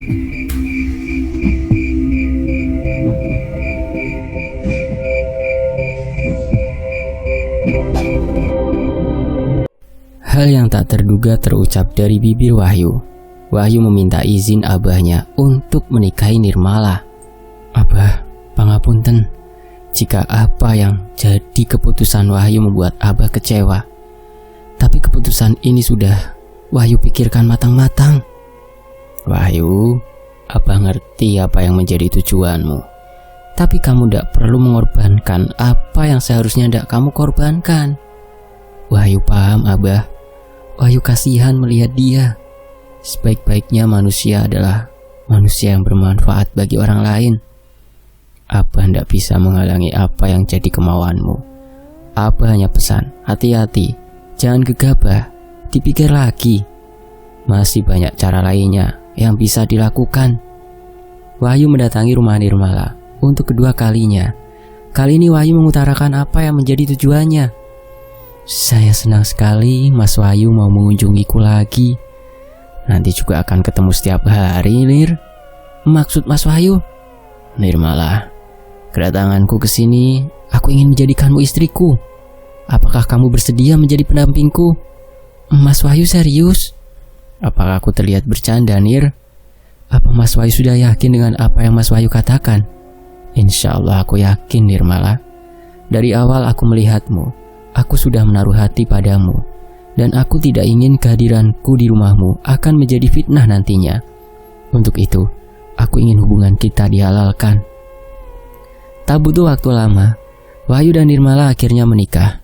Hal yang tak terduga terucap dari bibir Wahyu. Wahyu meminta izin abahnya untuk menikahi Nirmala. "Abah, pangapunten, jika apa yang jadi keputusan Wahyu membuat abah kecewa. Tapi keputusan ini sudah Wahyu pikirkan matang-matang." "Wahyu, abah ngerti apa yang menjadi tujuanmu. Tapi kamu tidak perlu mengorbankan apa yang seharusnya tidak kamu korbankan." "Wahyu paham abah. Wahyu kasihan melihat dia. Sebaik-baiknya manusia adalah manusia yang bermanfaat bagi orang lain. Abah tidak bisa menghalangi apa yang jadi kemauanmu. Abah hanya pesan, hati-hati, jangan gegabah, dipikir lagi. Masih banyak cara lainnya yang bisa dilakukan." Wahyu mendatangi rumah Nirmala untuk kedua kalinya. Kali ini Wahyu mengutarakan apa yang menjadi tujuannya. "Saya senang sekali Mas Wahyu mau mengunjungiku lagi. Nanti juga akan ketemu setiap hari, Nir." "Maksud Mas Wahyu?" "Nirmala, kedatanganku ke sini, aku ingin menjadikanmu istriku. Apakah kamu bersedia menjadi pendampingku?" "Mas Wahyu serius?" "Apakah aku terlihat bercanda, Nir? Apa Mas Wahyu sudah yakin dengan apa yang Mas Wahyu katakan?" "Insya Allah aku yakin, Nirmala. Dari awal aku melihatmu, aku sudah menaruh hati padamu, dan aku tidak ingin kehadiranku di rumahmu akan menjadi fitnah nantinya. Untuk itu, aku ingin hubungan kita dihalalkan." Tak butuh waktu lama, Wahyu dan Nirmala akhirnya menikah.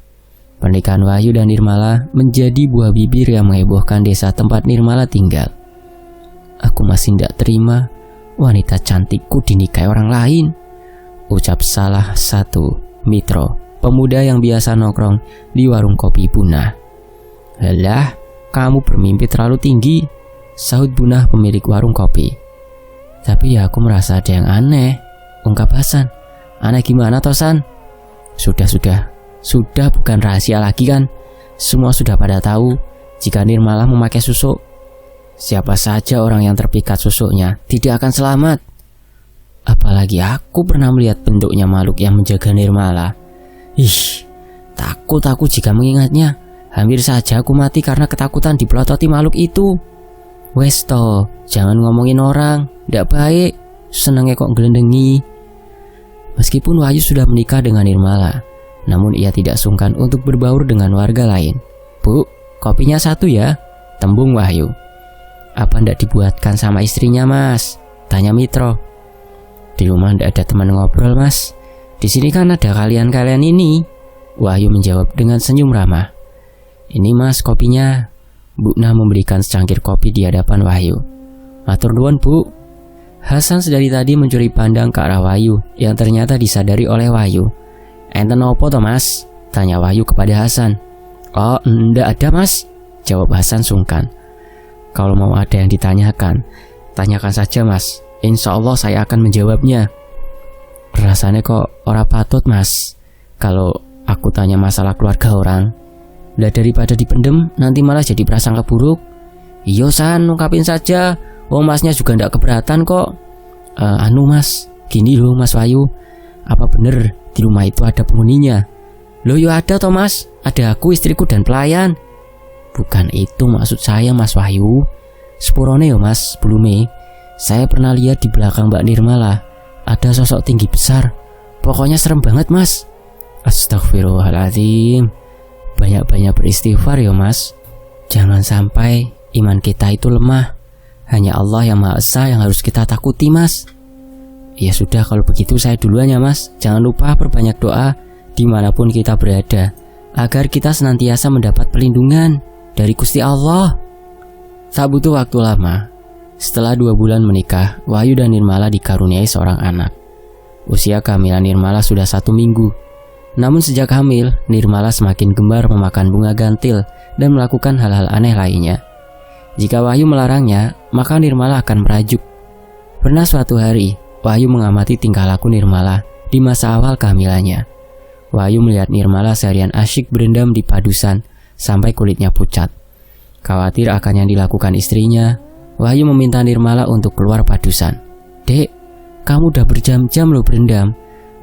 Pernikahan Wahyu dan Nirmala menjadi buah bibir yang menghebohkan desa tempat Nirmala tinggal. "Aku masih tidak terima wanita cantikku dinikahi orang lain," ucap salah satu Mitro, pemuda yang biasa nongkrong di warung kopi Bunah. "Halah, kamu bermimpi terlalu tinggi," sahut Bunah pemilik warung kopi. "Tapi ya aku merasa ada yang aneh," ungkap Hasan. "Aneh gimana Tosan?" Sudah bukan rahasia lagi kan? Semua sudah pada tahu jika Nirmala memakai susuk. Siapa saja orang yang terpikat susuknya tidak akan selamat. Apalagi aku pernah melihat bentuknya makhluk yang menjaga Nirmala. Takut aku jika mengingatnya. Hampir saja aku mati karena ketakutan dipelototi makhluk itu." "Wes toh, jangan ngomongin orang, ndak baik. Senengnya kok gelendengi." Meskipun Wahyu sudah menikah dengan Nirmala, namun ia tidak sungkan untuk berbaur dengan warga lain. "Bu, kopinya satu ya," tembung Wahyu. "Apa ndak dibuatkan sama istrinya, Mas?" tanya Mitro. "Di rumah ndak ada teman ngobrol, Mas. Di sini kan ada kalian-kalian ini," Wahyu menjawab dengan senyum ramah. "Ini Mas kopinya." Bu Nah memberikan secangkir kopi di hadapan Wahyu. "Matur nuwun, Bu." Hasan sedari tadi mencuri pandang ke arah Wahyu yang ternyata disadari oleh Wahyu. "Enten opo toh, Mas?" tanya Wahyu kepada Hasan. "Oh, ndak ada, Mas," jawab Hasan sungkan. "Kalau mau ada yang ditanyakan, tanyakan saja, Mas. Insya Allah saya akan menjawabnya." "Rasanya kok ora patut, Mas, kalau aku tanya masalah keluarga orang. Lah daripada dipendem, nanti malah jadi prasangka buruk." "Iyo San, ungkapin saja. Wong Masnya juga ndak keberatan kok." Mas, gini loh Mas Wahyu. Apa bener di rumah itu ada penghuninya?" "Loh ya ada toh Mas, ada aku, istriku dan pelayan." "Bukan itu maksud saya Mas Wahyu. Sepurone yo Mas, sebelumnya saya pernah lihat di belakang Mbak Nirmala ada sosok tinggi besar. Pokoknya serem banget Mas." "Astagfirullahaladzim. Banyak-banyak beristighfar ya Mas. Jangan sampai iman kita itu lemah. Hanya Allah yang Maha Esa yang harus kita takuti Mas." "Ya sudah kalau begitu saya duluan ya Mas. Jangan lupa perbanyak doa dimanapun kita berada, agar kita senantiasa mendapat perlindungan dari Gusti Allah." Tak butuh waktu lama, setelah 2 bulan menikah, Wahyu dan Nirmala dikaruniai seorang anak. Usia kehamilan Nirmala sudah 1 minggu. Namun sejak hamil, Nirmala semakin gemar memakan bunga gantil dan melakukan hal-hal aneh lainnya. Jika Wahyu melarangnya, maka Nirmala akan merajuk. Pernah suatu hari, Wahyu mengamati tingkah laku Nirmala di masa awal kehamilannya. Wahyu melihat Nirmala seharian asyik berendam di padusan sampai kulitnya pucat. Khawatir akan yang dilakukan istrinya, Wahyu meminta Nirmala untuk keluar padusan. "Dek, kamu udah berjam-jam lo berendam.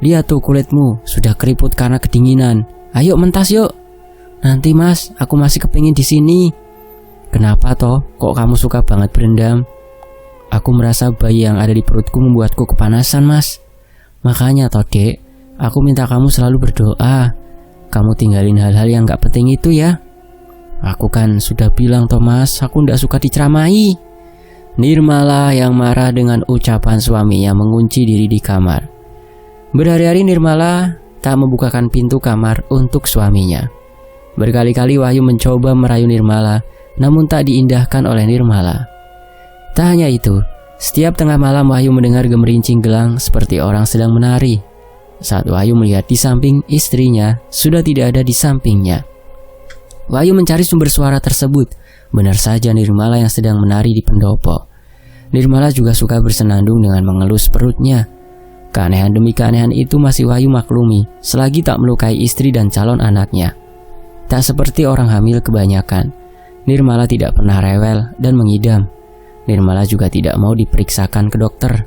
Lihat tuh kulitmu sudah keriput karena kedinginan. Ayo mentas yuk." "Nanti mas, aku masih kepingin di sini." "Kenapa toh? Kok kamu suka banget berendam?" "Aku merasa bayi yang ada di perutku membuatku kepanasan mas. Makanya toh dek, aku minta kamu selalu berdoa. Kamu tinggalin hal-hal yang gak penting itu ya." "Aku kan sudah bilang toh mas, aku ndak suka diceramahi." Nirmala yang marah dengan ucapan suaminya mengunci diri di kamar. Berhari-hari Nirmala tak membukakan pintu kamar untuk suaminya. Berkali-kali Wahyu mencoba merayu Nirmala, namun tak diindahkan oleh Nirmala. Tak hanya itu, setiap tengah malam Wahyu mendengar gemerincing gelang seperti orang sedang menari. Saat Wahyu melihat di samping istrinya, sudah tidak ada di sampingnya. Wahyu mencari sumber suara tersebut. Benar saja Nirmala yang sedang menari di pendopo. Nirmala juga suka bersenandung dengan mengelus perutnya. Keanehan demi keanehan itu masih Wahyu maklumi selagi tak melukai istri dan calon anaknya. Tak seperti orang hamil kebanyakan, Nirmala tidak pernah rewel dan mengidam. Nirmala juga tidak mau diperiksakan ke dokter.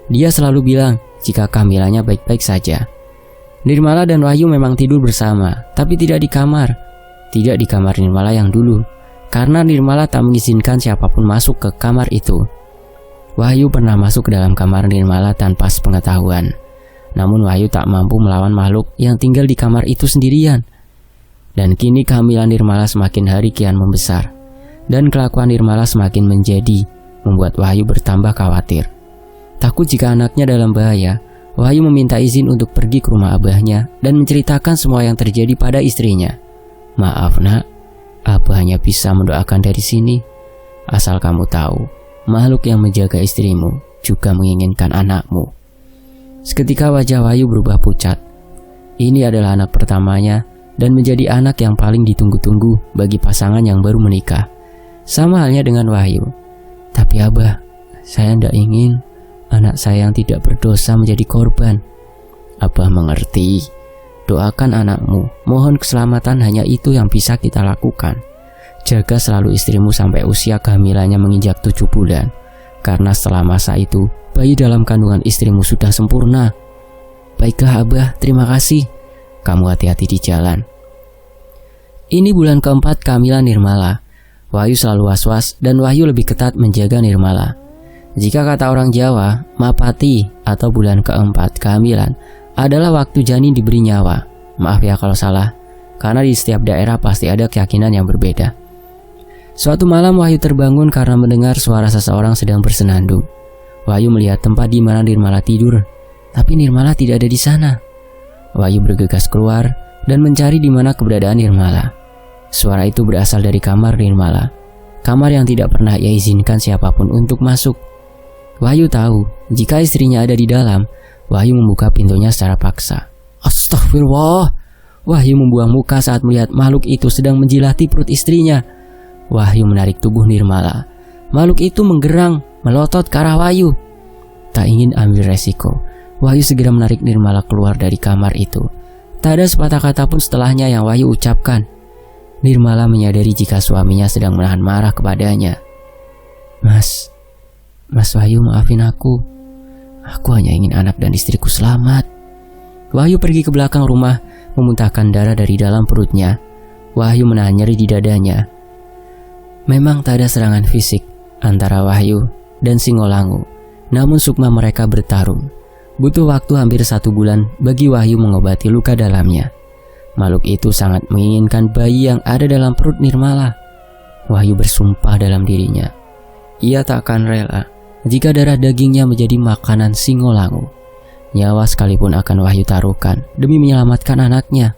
Dia selalu bilang jika kehamilannya baik-baik saja. Nirmala dan Wahyu memang tidur bersama, tapi tidak di kamar. Tidak di kamar Nirmala yang dulu, karena Nirmala tak mengizinkan siapapun masuk ke kamar itu. Wahyu pernah masuk ke dalam kamar Nirmala tanpa sepengetahuan. Namun Wahyu tak mampu melawan makhluk yang tinggal di kamar itu sendirian. Dan kini kehamilan Nirmala semakin hari kian membesar. Dan kelakuan Nirmala semakin menjadi, membuat Wahyu bertambah khawatir. Takut jika anaknya dalam bahaya, Wahyu meminta izin untuk pergi ke rumah abahnya dan menceritakan semua yang terjadi pada istrinya. "Maaf nak, abah hanya bisa mendoakan dari sini. Asal kamu tahu, makhluk yang menjaga istrimu juga menginginkan anakmu." Seketika wajah Wahyu berubah pucat. Ini adalah anak pertamanya dan menjadi anak yang paling ditunggu-tunggu bagi pasangan yang baru menikah. Sama halnya dengan Wahyu. "Tapi abah, saya tidak ingin anak saya yang tidak berdosa menjadi korban." "Abah mengerti. Doakan anakmu, mohon keselamatan, hanya itu yang bisa kita lakukan. Jaga selalu istrimu sampai usia kehamilannya menginjak 7 bulan. Karena setelah masa itu, bayi dalam kandungan istrimu sudah sempurna." "Baiklah abah, terima kasih. Kamu hati-hati di jalan." Ini bulan keempat kehamilan Nirmala. Wahyu selalu was-was dan Wahyu lebih ketat menjaga Nirmala. Jika kata orang Jawa, Mapati atau bulan keempat kehamilan adalah waktu janin diberi nyawa. Maaf ya kalau salah, karena di setiap daerah pasti ada keyakinan yang berbeda. Suatu malam Wahyu terbangun karena mendengar suara seseorang sedang bersenandung. Wahyu melihat tempat di mana Nirmala tidur, tapi Nirmala tidak ada di sana. Wahyu bergegas keluar dan mencari di mana keberadaan Nirmala. Suara itu berasal dari kamar Nirmala, kamar yang tidak pernah ia izinkan siapapun untuk masuk. Wahyu tahu jika istrinya ada di dalam. Wahyu membuka pintunya secara paksa. Astagfirullah. Wahyu membuang muka saat melihat makhluk itu sedang menjilati perut istrinya. Wahyu menarik tubuh Nirmala. Makhluk itu menggerang, melotot ke arah Wahyu. Tak ingin ambil resiko, Wahyu segera menarik Nirmala keluar dari kamar itu. Tak ada sepatah kata pun setelahnya yang Wahyu ucapkan. Nirmala menyadari jika suaminya sedang menahan marah kepadanya. Mas Wahyu, maafin aku. Aku hanya ingin anak dan istriku selamat." Wahyu pergi ke belakang rumah, memuntahkan darah dari dalam perutnya. Wahyu menahan nyeri di dadanya. Memang tak ada serangan fisik antara Wahyu dan Singolangu, namun sukma mereka bertarung. Butuh waktu hampir 1 bulan bagi Wahyu mengobati luka dalamnya. Makhluk itu sangat menginginkan bayi yang ada dalam perut Nirmala. Wahyu bersumpah dalam dirinya, ia tak akan rela jika darah dagingnya menjadi makanan Singolangu. Nyawa sekalipun akan Wahyu taruhkan demi menyelamatkan anaknya.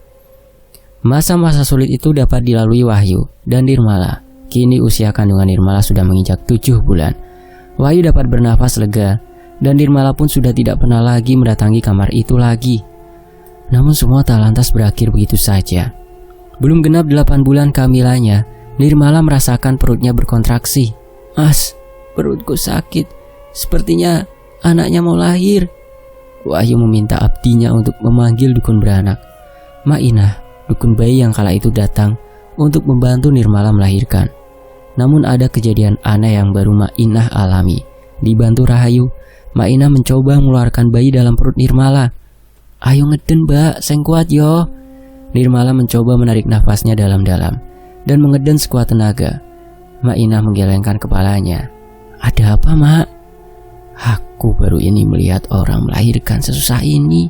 Masa-masa sulit itu dapat dilalui Wahyu dan Nirmala. Kini usia kandungan Nirmala sudah menginjak 7 bulan. Wahyu dapat bernafas lega dan Nirmala pun sudah tidak pernah lagi mendatangi kamar itu lagi. Namun semua tak lantas berakhir begitu saja. Belum genap 8 bulan kehamilannya, Nirmala merasakan perutnya berkontraksi. "Mas, perutku sakit. Sepertinya anaknya mau lahir." Wahyu meminta abdinya untuk memanggil dukun beranak. Mainah, dukun bayi yang kala itu datang untuk membantu Nirmala melahirkan. Namun ada kejadian aneh yang baru Mak Inah alami. Dibantu Rahayu, Mak Inah mencoba mengeluarkan bayi dalam perut Nirmala. "Ayo ngeden mbak, seng kuat yo." Nirmala mencoba menarik nafasnya dalam-dalam dan mengeden sekuat tenaga. Mak Inah menggelengkan kepalanya. "Ada apa mak?" "Aku baru ini melihat orang melahirkan sesusah ini."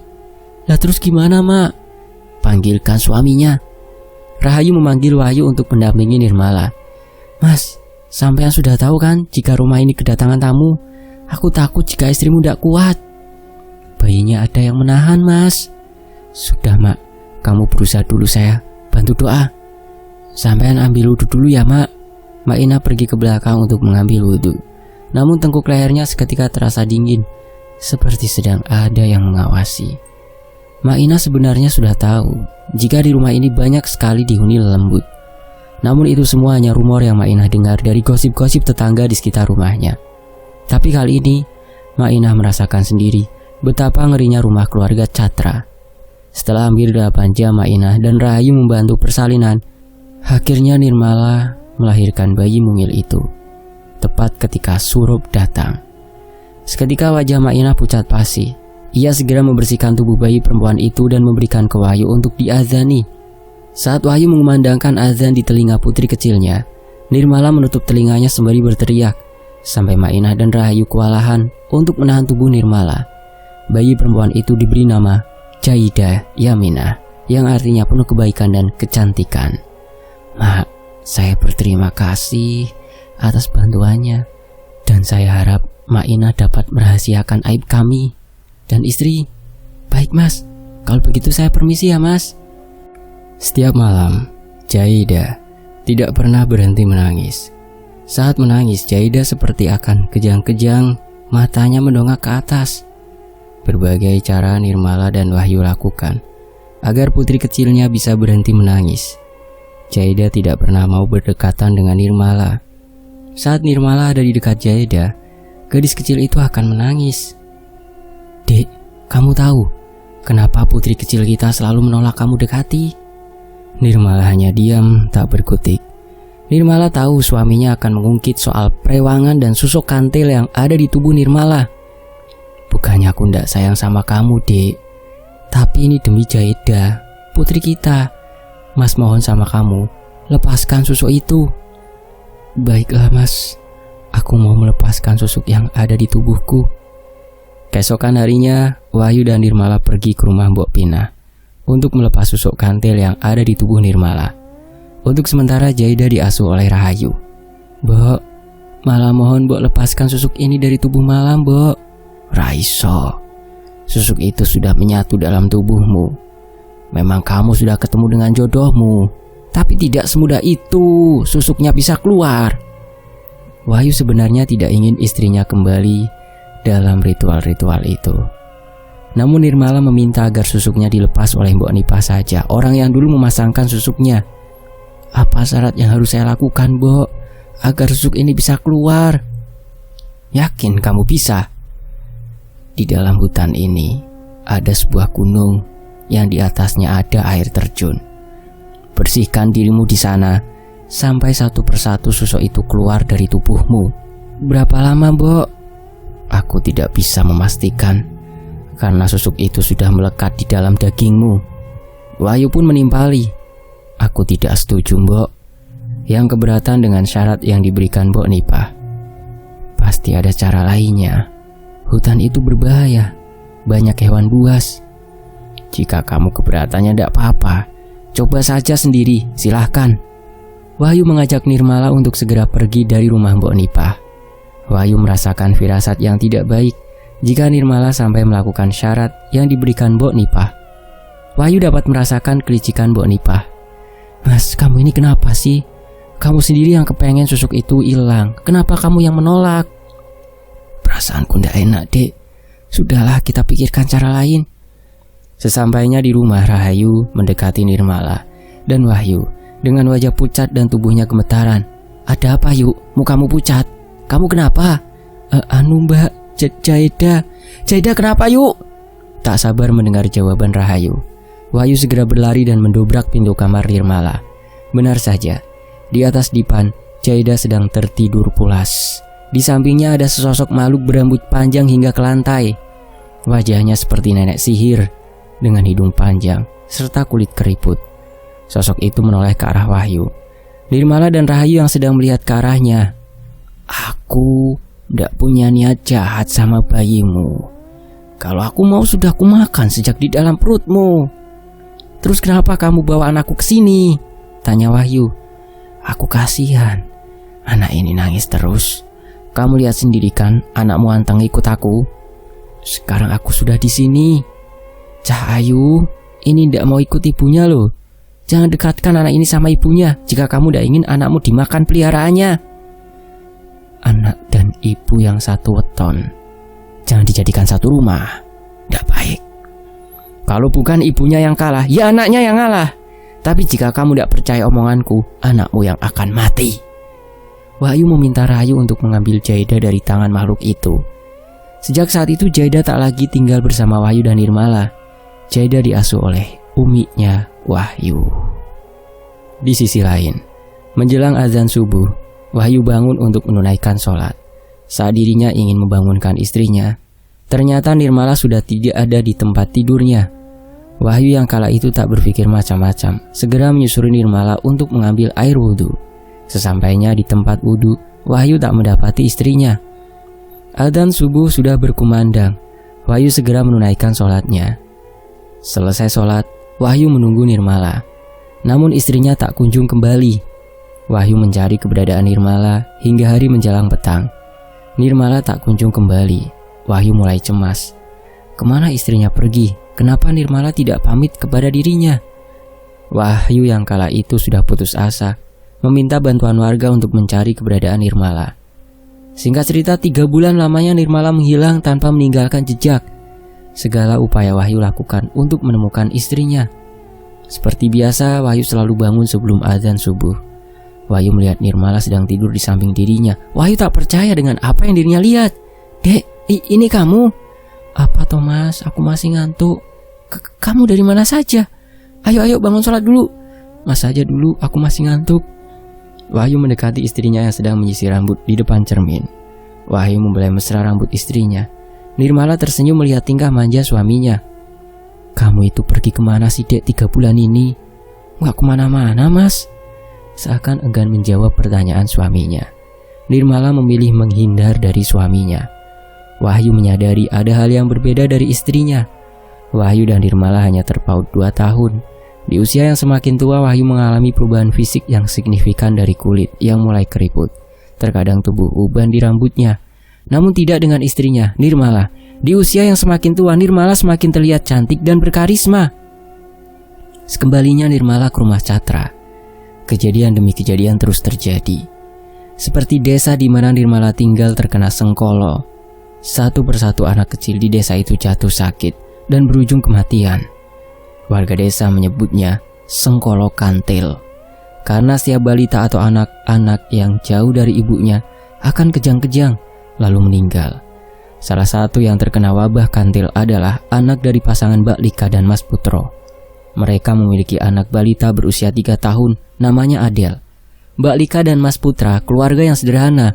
"Lah terus gimana mak?" "Panggilkan suaminya." Rahayu memanggil Wahyu untuk mendampingi Nirmala. "Mas, sampean sudah tahu kan jika rumah ini kedatangan tamu? Aku takut jika istrimu tidak kuat." "Bayinya ada yang menahan mas." "Sudah mak, kamu berusaha dulu, saya bantu doa." "Sampean ambil wudhu dulu ya mak." Mak Inah pergi ke belakang untuk mengambil wudhu. Namun tengkuk lehernya seketika terasa dingin, seperti sedang ada yang mengawasi. Mak Inah sebenarnya sudah tahu jika di rumah ini banyak sekali dihuni lembut. Namun itu semua hanya rumor yang Mak Inah dengar dari gosip-gosip tetangga di sekitar rumahnya. Tapi kali ini Mak Inah merasakan sendiri betapa ngerinya rumah keluarga Catra. Setelah hampir 8 jam Mak Inah dan Rahayu membantu persalinan, akhirnya Nirmala melahirkan bayi mungil itu. Tepat ketika Surup datang. Seketika wajah Mak Inah pucat pasi. Ia segera membersihkan tubuh bayi perempuan itu dan memberikan ke Wahyu untuk diazani. Saat Wahyu mengumandangkan azan di telinga putri kecilnya, Nirmala menutup telinganya sembari berteriak, sampai Mak Inah dan Rahayu kewalahan untuk menahan tubuh Nirmala. Bayi perempuan itu diberi nama Jaidah Yaminah, yang artinya penuh kebaikan dan kecantikan. "Mak, saya berterima kasih atas bantuannya, dan saya harap Mak Inah dapat merahasiakan aib kami dan istri." "Baik mas, kalau begitu saya permisi ya mas." Setiap malam, Jaidah tidak pernah berhenti menangis. Saat menangis, Jaidah seperti akan kejang-kejang, matanya mendongak ke atas. Berbagai cara Nirmala dan Wahyu lakukan agar putri kecilnya bisa berhenti menangis. Jaidah tidak pernah mau berdekatan dengan Nirmala. Saat Nirmala ada di dekat Jaidah, gadis kecil itu akan menangis. "Dek, kamu tahu kenapa putri kecil kita selalu menolak kamu dekati?" Nirmala hanya diam, tak berkutik. Nirmala tahu suaminya akan mengungkit soal perewangan dan susuk kantil yang ada di tubuh Nirmala. "Bukannya aku ndak sayang sama kamu, Dek. Tapi ini demi Jaidah, putri kita. Mas mohon sama kamu, lepaskan susuk itu." "Baiklah mas, aku mau melepaskan susuk yang ada di tubuhku." Keesokan harinya, Wahyu dan Nirmala pergi ke rumah Mbok Pina untuk melepas susuk kantil yang ada di tubuh Nirmala. Untuk sementara Jaidah diasuh oleh Rahayu. "Mbok, malah mohon Mbok lepaskan susuk ini dari tubuh malam, Mbok." "Raiso, susuk itu sudah menyatu dalam tubuhmu. Memang kamu sudah ketemu dengan jodohmu, tapi tidak semudah itu susuknya bisa keluar." Wahyu sebenarnya tidak ingin istrinya kembali dalam ritual-ritual itu. Namun Nirmala meminta agar susuknya dilepas oleh Mbok Nipah saja, orang yang dulu memasangkan susuknya. "Apa syarat yang harus saya lakukan, Mbok, agar susuk ini bisa keluar?" "Yakin kamu bisa? Di dalam hutan ini ada sebuah gunung yang di atasnya ada air terjun. Bersihkan dirimu di sana sampai satu persatu susuk itu keluar dari tubuhmu." "Berapa lama, Mbok?" "Aku tidak bisa memastikan, karena susuk itu sudah melekat di dalam dagingmu." Wahyu pun menimpali. "Aku tidak setuju, Mbok, yang keberatan dengan syarat yang diberikan Mbok Nipah. Pasti ada cara lainnya. Hutan itu berbahaya, banyak hewan buas. Jika kamu keberatannya tidak apa-apa, coba saja sendiri, silahkan." Wahyu mengajak Nirmala untuk segera pergi dari rumah Mbok Nipah. Wahyu merasakan firasat yang tidak baik jika Nirmala sampai melakukan syarat yang diberikan Mbok Nipah. Wahyu dapat merasakan kelicikan Mbok Nipah. "Mas, kamu ini kenapa sih? Kamu sendiri yang kepengen susuk itu hilang. Kenapa kamu yang menolak?" "Perasaanku ndak enak, Dek. Sudahlah, kita pikirkan cara lain." Sesampainya di rumah, Rahayu mendekati Nirmala dan Wahyu dengan wajah pucat dan tubuhnya gemetaran. "Ada apa, Yuk? Mukamu pucat. Kamu kenapa?" Mbak, Jaidah kenapa, Yuk?" Tak sabar mendengar jawaban Rahayu, Wahyu segera berlari dan mendobrak pintu kamar Nirmala. Benar saja, di atas dipan Jaida sedang tertidur pulas. Di sampingnya ada sesosok makhluk berambut panjang hingga ke lantai. Wajahnya seperti nenek sihir dengan hidung panjang serta kulit keriput. Sosok itu menoleh ke arah Wahyu. Nirmala dan Rahayu yang sedang melihat ke arahnya. Aku tidak punya niat jahat sama bayimu. Kalau aku mau sudah aku makan sejak di dalam perutmu. Terus kenapa kamu bawa anakku ke sini? Tanya Wahyu. Aku kasihan. Anak ini nangis terus. Kamu lihat sendiri kan, anakmu anteng ikut aku. Sekarang aku sudah di sini. Cahayu, ini tidak mau ikut ibunya loh. Jangan dekatkan anak ini sama ibunya jika kamu tidak ingin anakmu dimakan peliharaannya. Anak dan ibu yang satu weton. Jangan dijadikan satu rumah. Tidak baik. Kalau bukan ibunya yang kalah, ya anaknya yang kalah. Tapi jika kamu tidak percaya omonganku, anakmu yang akan mati. Wahyu meminta Rahayu untuk mengambil Jaida dari tangan makhluk itu. Sejak saat itu Jaida tak lagi tinggal bersama Wahyu dan Nirmala. Jaida diasuh oleh uminya Wahyu. Di sisi lain, menjelang azan subuh, Wahyu bangun untuk menunaikan sholat. Saat dirinya ingin membangunkan istrinya, ternyata Nirmala sudah tidak ada di tempat tidurnya. Wahyu yang kala itu tak berpikir macam-macam, segera menyusuri Nirmala untuk mengambil air wudhu. Sesampainya di tempat wudhu, Wahyu tak mendapati istrinya. Adzan subuh sudah berkumandang. Wahyu segera menunaikan sholatnya. Selesai sholat, Wahyu menunggu Nirmala. Namun istrinya tak kunjung kembali. Wahyu mencari keberadaan Nirmala hingga hari menjelang petang. Nirmala tak kunjung kembali. Wahyu mulai cemas. Kemana istrinya pergi? Kenapa Nirmala tidak pamit kepada dirinya? Wahyu yang kala itu sudah putus asa, meminta bantuan warga untuk mencari keberadaan Nirmala. Singkat cerita, 3 bulan lamanya Nirmala menghilang tanpa meninggalkan jejak. Segala upaya Wahyu lakukan untuk menemukan istrinya. Seperti biasa, Wahyu selalu bangun sebelum azan subuh. Wahyu melihat Nirmala sedang tidur di samping dirinya. Wahyu tak percaya dengan apa yang dirinya lihat. Dek, ini kamu? Apa Thomas? Aku masih ngantuk. Kamu dari mana saja? Ayo bangun sholat dulu. Mas saja dulu, aku masih ngantuk. Wahyu mendekati istrinya yang sedang menyisir rambut di depan cermin. Wahyu membelai mesra rambut istrinya. Nirmala tersenyum melihat tingkah manja suaminya. Kamu itu pergi kemana sih dek 3 bulan ini? Nggak kemana-mana mas. Seakan enggan menjawab pertanyaan suaminya. Nirmala memilih menghindar dari suaminya. Wahyu menyadari ada hal yang berbeda dari istrinya. Wahyu dan Nirmala hanya terpaut 2 tahun. Di usia yang semakin tua, Wahyu mengalami perubahan fisik yang signifikan dari kulit yang mulai keriput. Terkadang tubuh uban di rambutnya. Namun tidak dengan istrinya, Nirmala. Di usia yang semakin tua, Nirmala semakin terlihat cantik dan berkarisma. Sekembalinya Nirmala ke rumah Catra, kejadian demi kejadian terus terjadi. Seperti desa di mana Nirmala tinggal terkena sengkolo. Satu persatu anak kecil di desa itu jatuh sakit dan berujung kematian. Warga desa menyebutnya sengkolo kantil, karena setiap balita atau anak-anak yang jauh dari ibunya akan kejang-kejang lalu meninggal. Salah satu yang terkena wabah kantil adalah anak dari pasangan Mbak Lika dan Mas Putro. Mereka memiliki anak balita berusia 3 tahun, namanya Adel. Mbak Lika dan Mas Putra keluarga yang sederhana,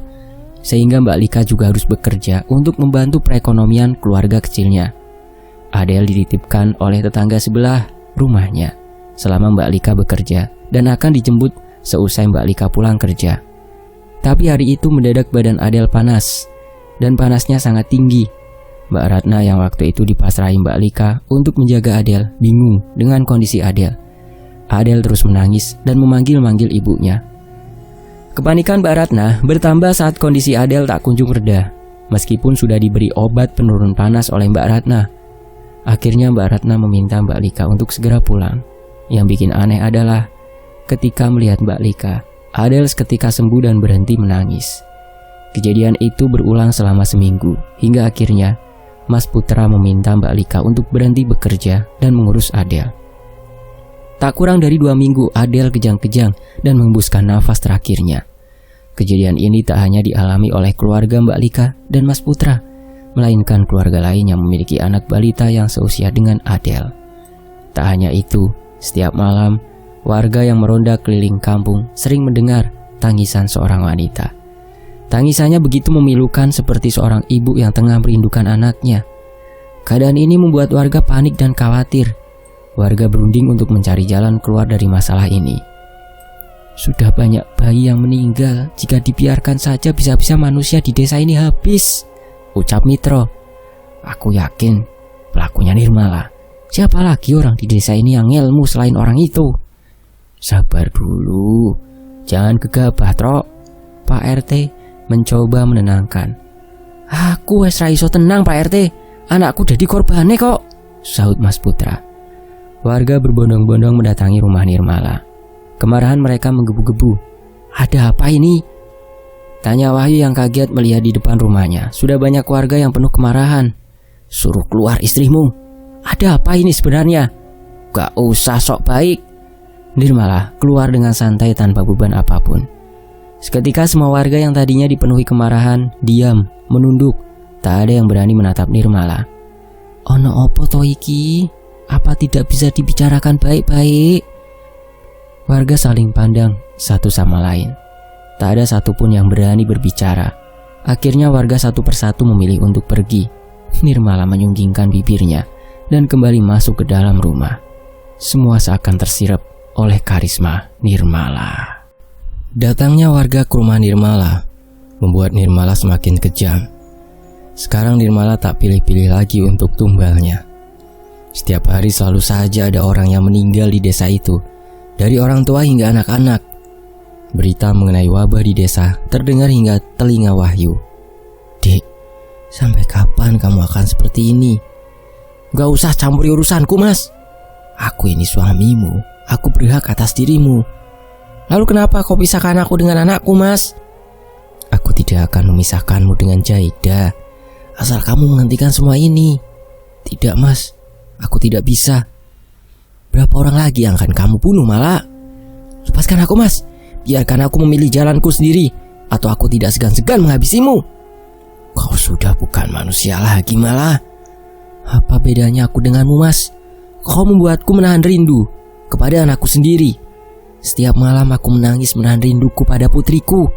sehingga Mbak Lika juga harus bekerja untuk membantu perekonomian keluarga kecilnya. Adel dititipkan oleh tetangga sebelah rumahnya selama Mbak Lika bekerja dan akan dijemput seusai Mbak Lika pulang kerja. Tapi hari itu mendadak badan Adel panas, dan panasnya sangat tinggi. Mbak Ratna yang waktu itu dipasrahi Mbak Lika untuk menjaga Adel bingung dengan kondisi Adel. Adel terus menangis dan memanggil-manggil ibunya. Kepanikan Mbak Ratna bertambah saat kondisi Adel tak kunjung reda, meskipun sudah diberi obat penurun panas oleh Mbak Ratna. Akhirnya Mbak Ratna meminta Mbak Lika untuk segera pulang. Yang bikin aneh adalah ketika melihat Mbak Lika, Adel seketika sembuh dan berhenti menangis. Kejadian itu berulang selama seminggu, hingga akhirnya Mas Putra meminta Mbak Lika untuk berhenti bekerja dan mengurus Adel. Tak kurang dari 2 minggu Adel kejang-kejang dan menghembuskan nafas terakhirnya. Kejadian ini tak hanya dialami oleh keluarga Mbak Lika dan Mas Putra, melainkan keluarga lain yang memiliki anak balita yang seusia dengan Adel. Tak hanya itu, setiap malam warga yang meronda keliling kampung sering mendengar tangisan seorang wanita. Tangisannya begitu memilukan seperti seorang ibu yang tengah merindukan anaknya. Keadaan ini membuat warga panik dan khawatir. Warga berunding untuk mencari jalan keluar dari masalah ini. Sudah banyak bayi yang meninggal. Jika dibiarkan saja bisa-bisa manusia di desa ini habis, ucap Mitro. Aku yakin pelakunya Nirmala. Siapa lagi orang di desa ini yang ilmu selain orang itu? Sabar dulu, jangan gegabah, Tro. Pak RT mencoba menenangkan. Aku wes ra iso tenang, Pak RT. Anakku jadi korbane kok, sahut Mas Putra. Warga berbondong-bondong mendatangi rumah Nirmala. Kemarahan mereka menggebu-gebu. Ada apa ini? Tanya Wahyu yang kaget melihat di depan rumahnya sudah banyak warga yang penuh kemarahan. Suruh keluar istrimu. Ada apa ini sebenarnya? Gak usah sok baik. Nirmala keluar dengan santai tanpa beban apapun. Seketika semua warga yang tadinya dipenuhi kemarahan diam, menunduk. Tak ada yang berani menatap Nirmala. Ono opo to iki? Apa tidak bisa dibicarakan baik-baik? Warga saling pandang satu sama lain. Tak ada satupun yang berani berbicara. Akhirnya warga satu persatu memilih untuk pergi. Nirmala menyunggingkan bibirnya dan kembali masuk ke dalam rumah. Semua seakan tersirap oleh karisma Nirmala. Datangnya warga ke rumah Nirmala membuat Nirmala semakin kejam. Sekarang Nirmala tak pilih-pilih lagi untuk tumbalnya. Setiap hari selalu saja ada orang yang meninggal di desa itu, dari orang tua hingga anak-anak. Berita mengenai wabah di desa terdengar hingga telinga Wahyu. Dik, sampai kapan kamu akan seperti ini? Gak usah campuri urusanku, Mas. Aku ini suamimu, aku berhak atas dirimu. Lalu kenapa kau pisahkan aku dengan anakku, Mas? Aku tidak akan memisahkanmu dengan Jaida, asal kamu menghentikan semua ini. Tidak, Mas, aku tidak bisa. Berapa orang lagi yang akan kamu bunuh, Mala? Lepaskan aku, Mas. Biarkan aku memilih jalanku sendiri, atau aku tidak segan-segan menghabisimu. Kau sudah bukan manusia lagi, Mala. Apa bedanya aku denganmu, Mas? Kau membuatku menahan rindu kepada anakku sendiri. Setiap malam aku menangis menahan rinduku pada putriku.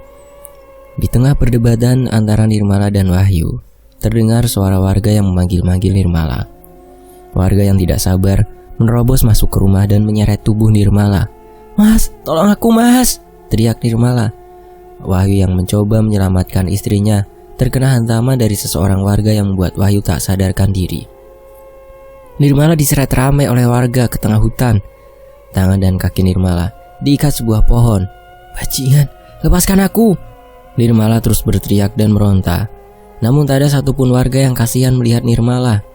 Di tengah perdebatan antara Nirmala dan Wahyu, terdengar suara warga yang memanggil-manggil Nirmala. Warga yang tidak sabar menerobos masuk ke rumah dan menyeret tubuh Nirmala. Mas, tolong aku, Mas, teriak Nirmala. Wahyu yang mencoba menyelamatkan istrinya terkena hantaman dari seseorang warga yang membuat Wahyu tak sadarkan diri. Nirmala diseret ramai oleh warga ke tengah hutan. Tangan dan kaki Nirmala diikat sebuah pohon. Bajingan, lepaskan aku! Nirmala terus berteriak dan meronta. Namun tak ada satupun warga yang kasihan melihat Nirmala.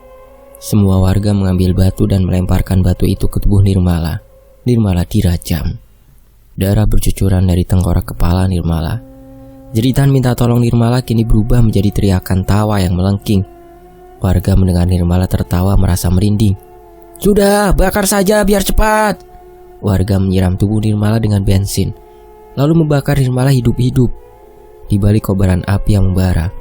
Semua warga mengambil batu dan melemparkan batu itu ke tubuh Nirmala. Nirmala dirajam. Darah bercucuran dari tengkorak kepala Nirmala. Jeritan minta tolong Nirmala kini berubah menjadi teriakan tawa yang melengking. Warga mendengar Nirmala tertawa merasa merinding. Sudah, bakar saja biar cepat. Warga menyiram tubuh Nirmala dengan bensin, lalu membakar Nirmala hidup-hidup. Di balik kobaran api yang membara,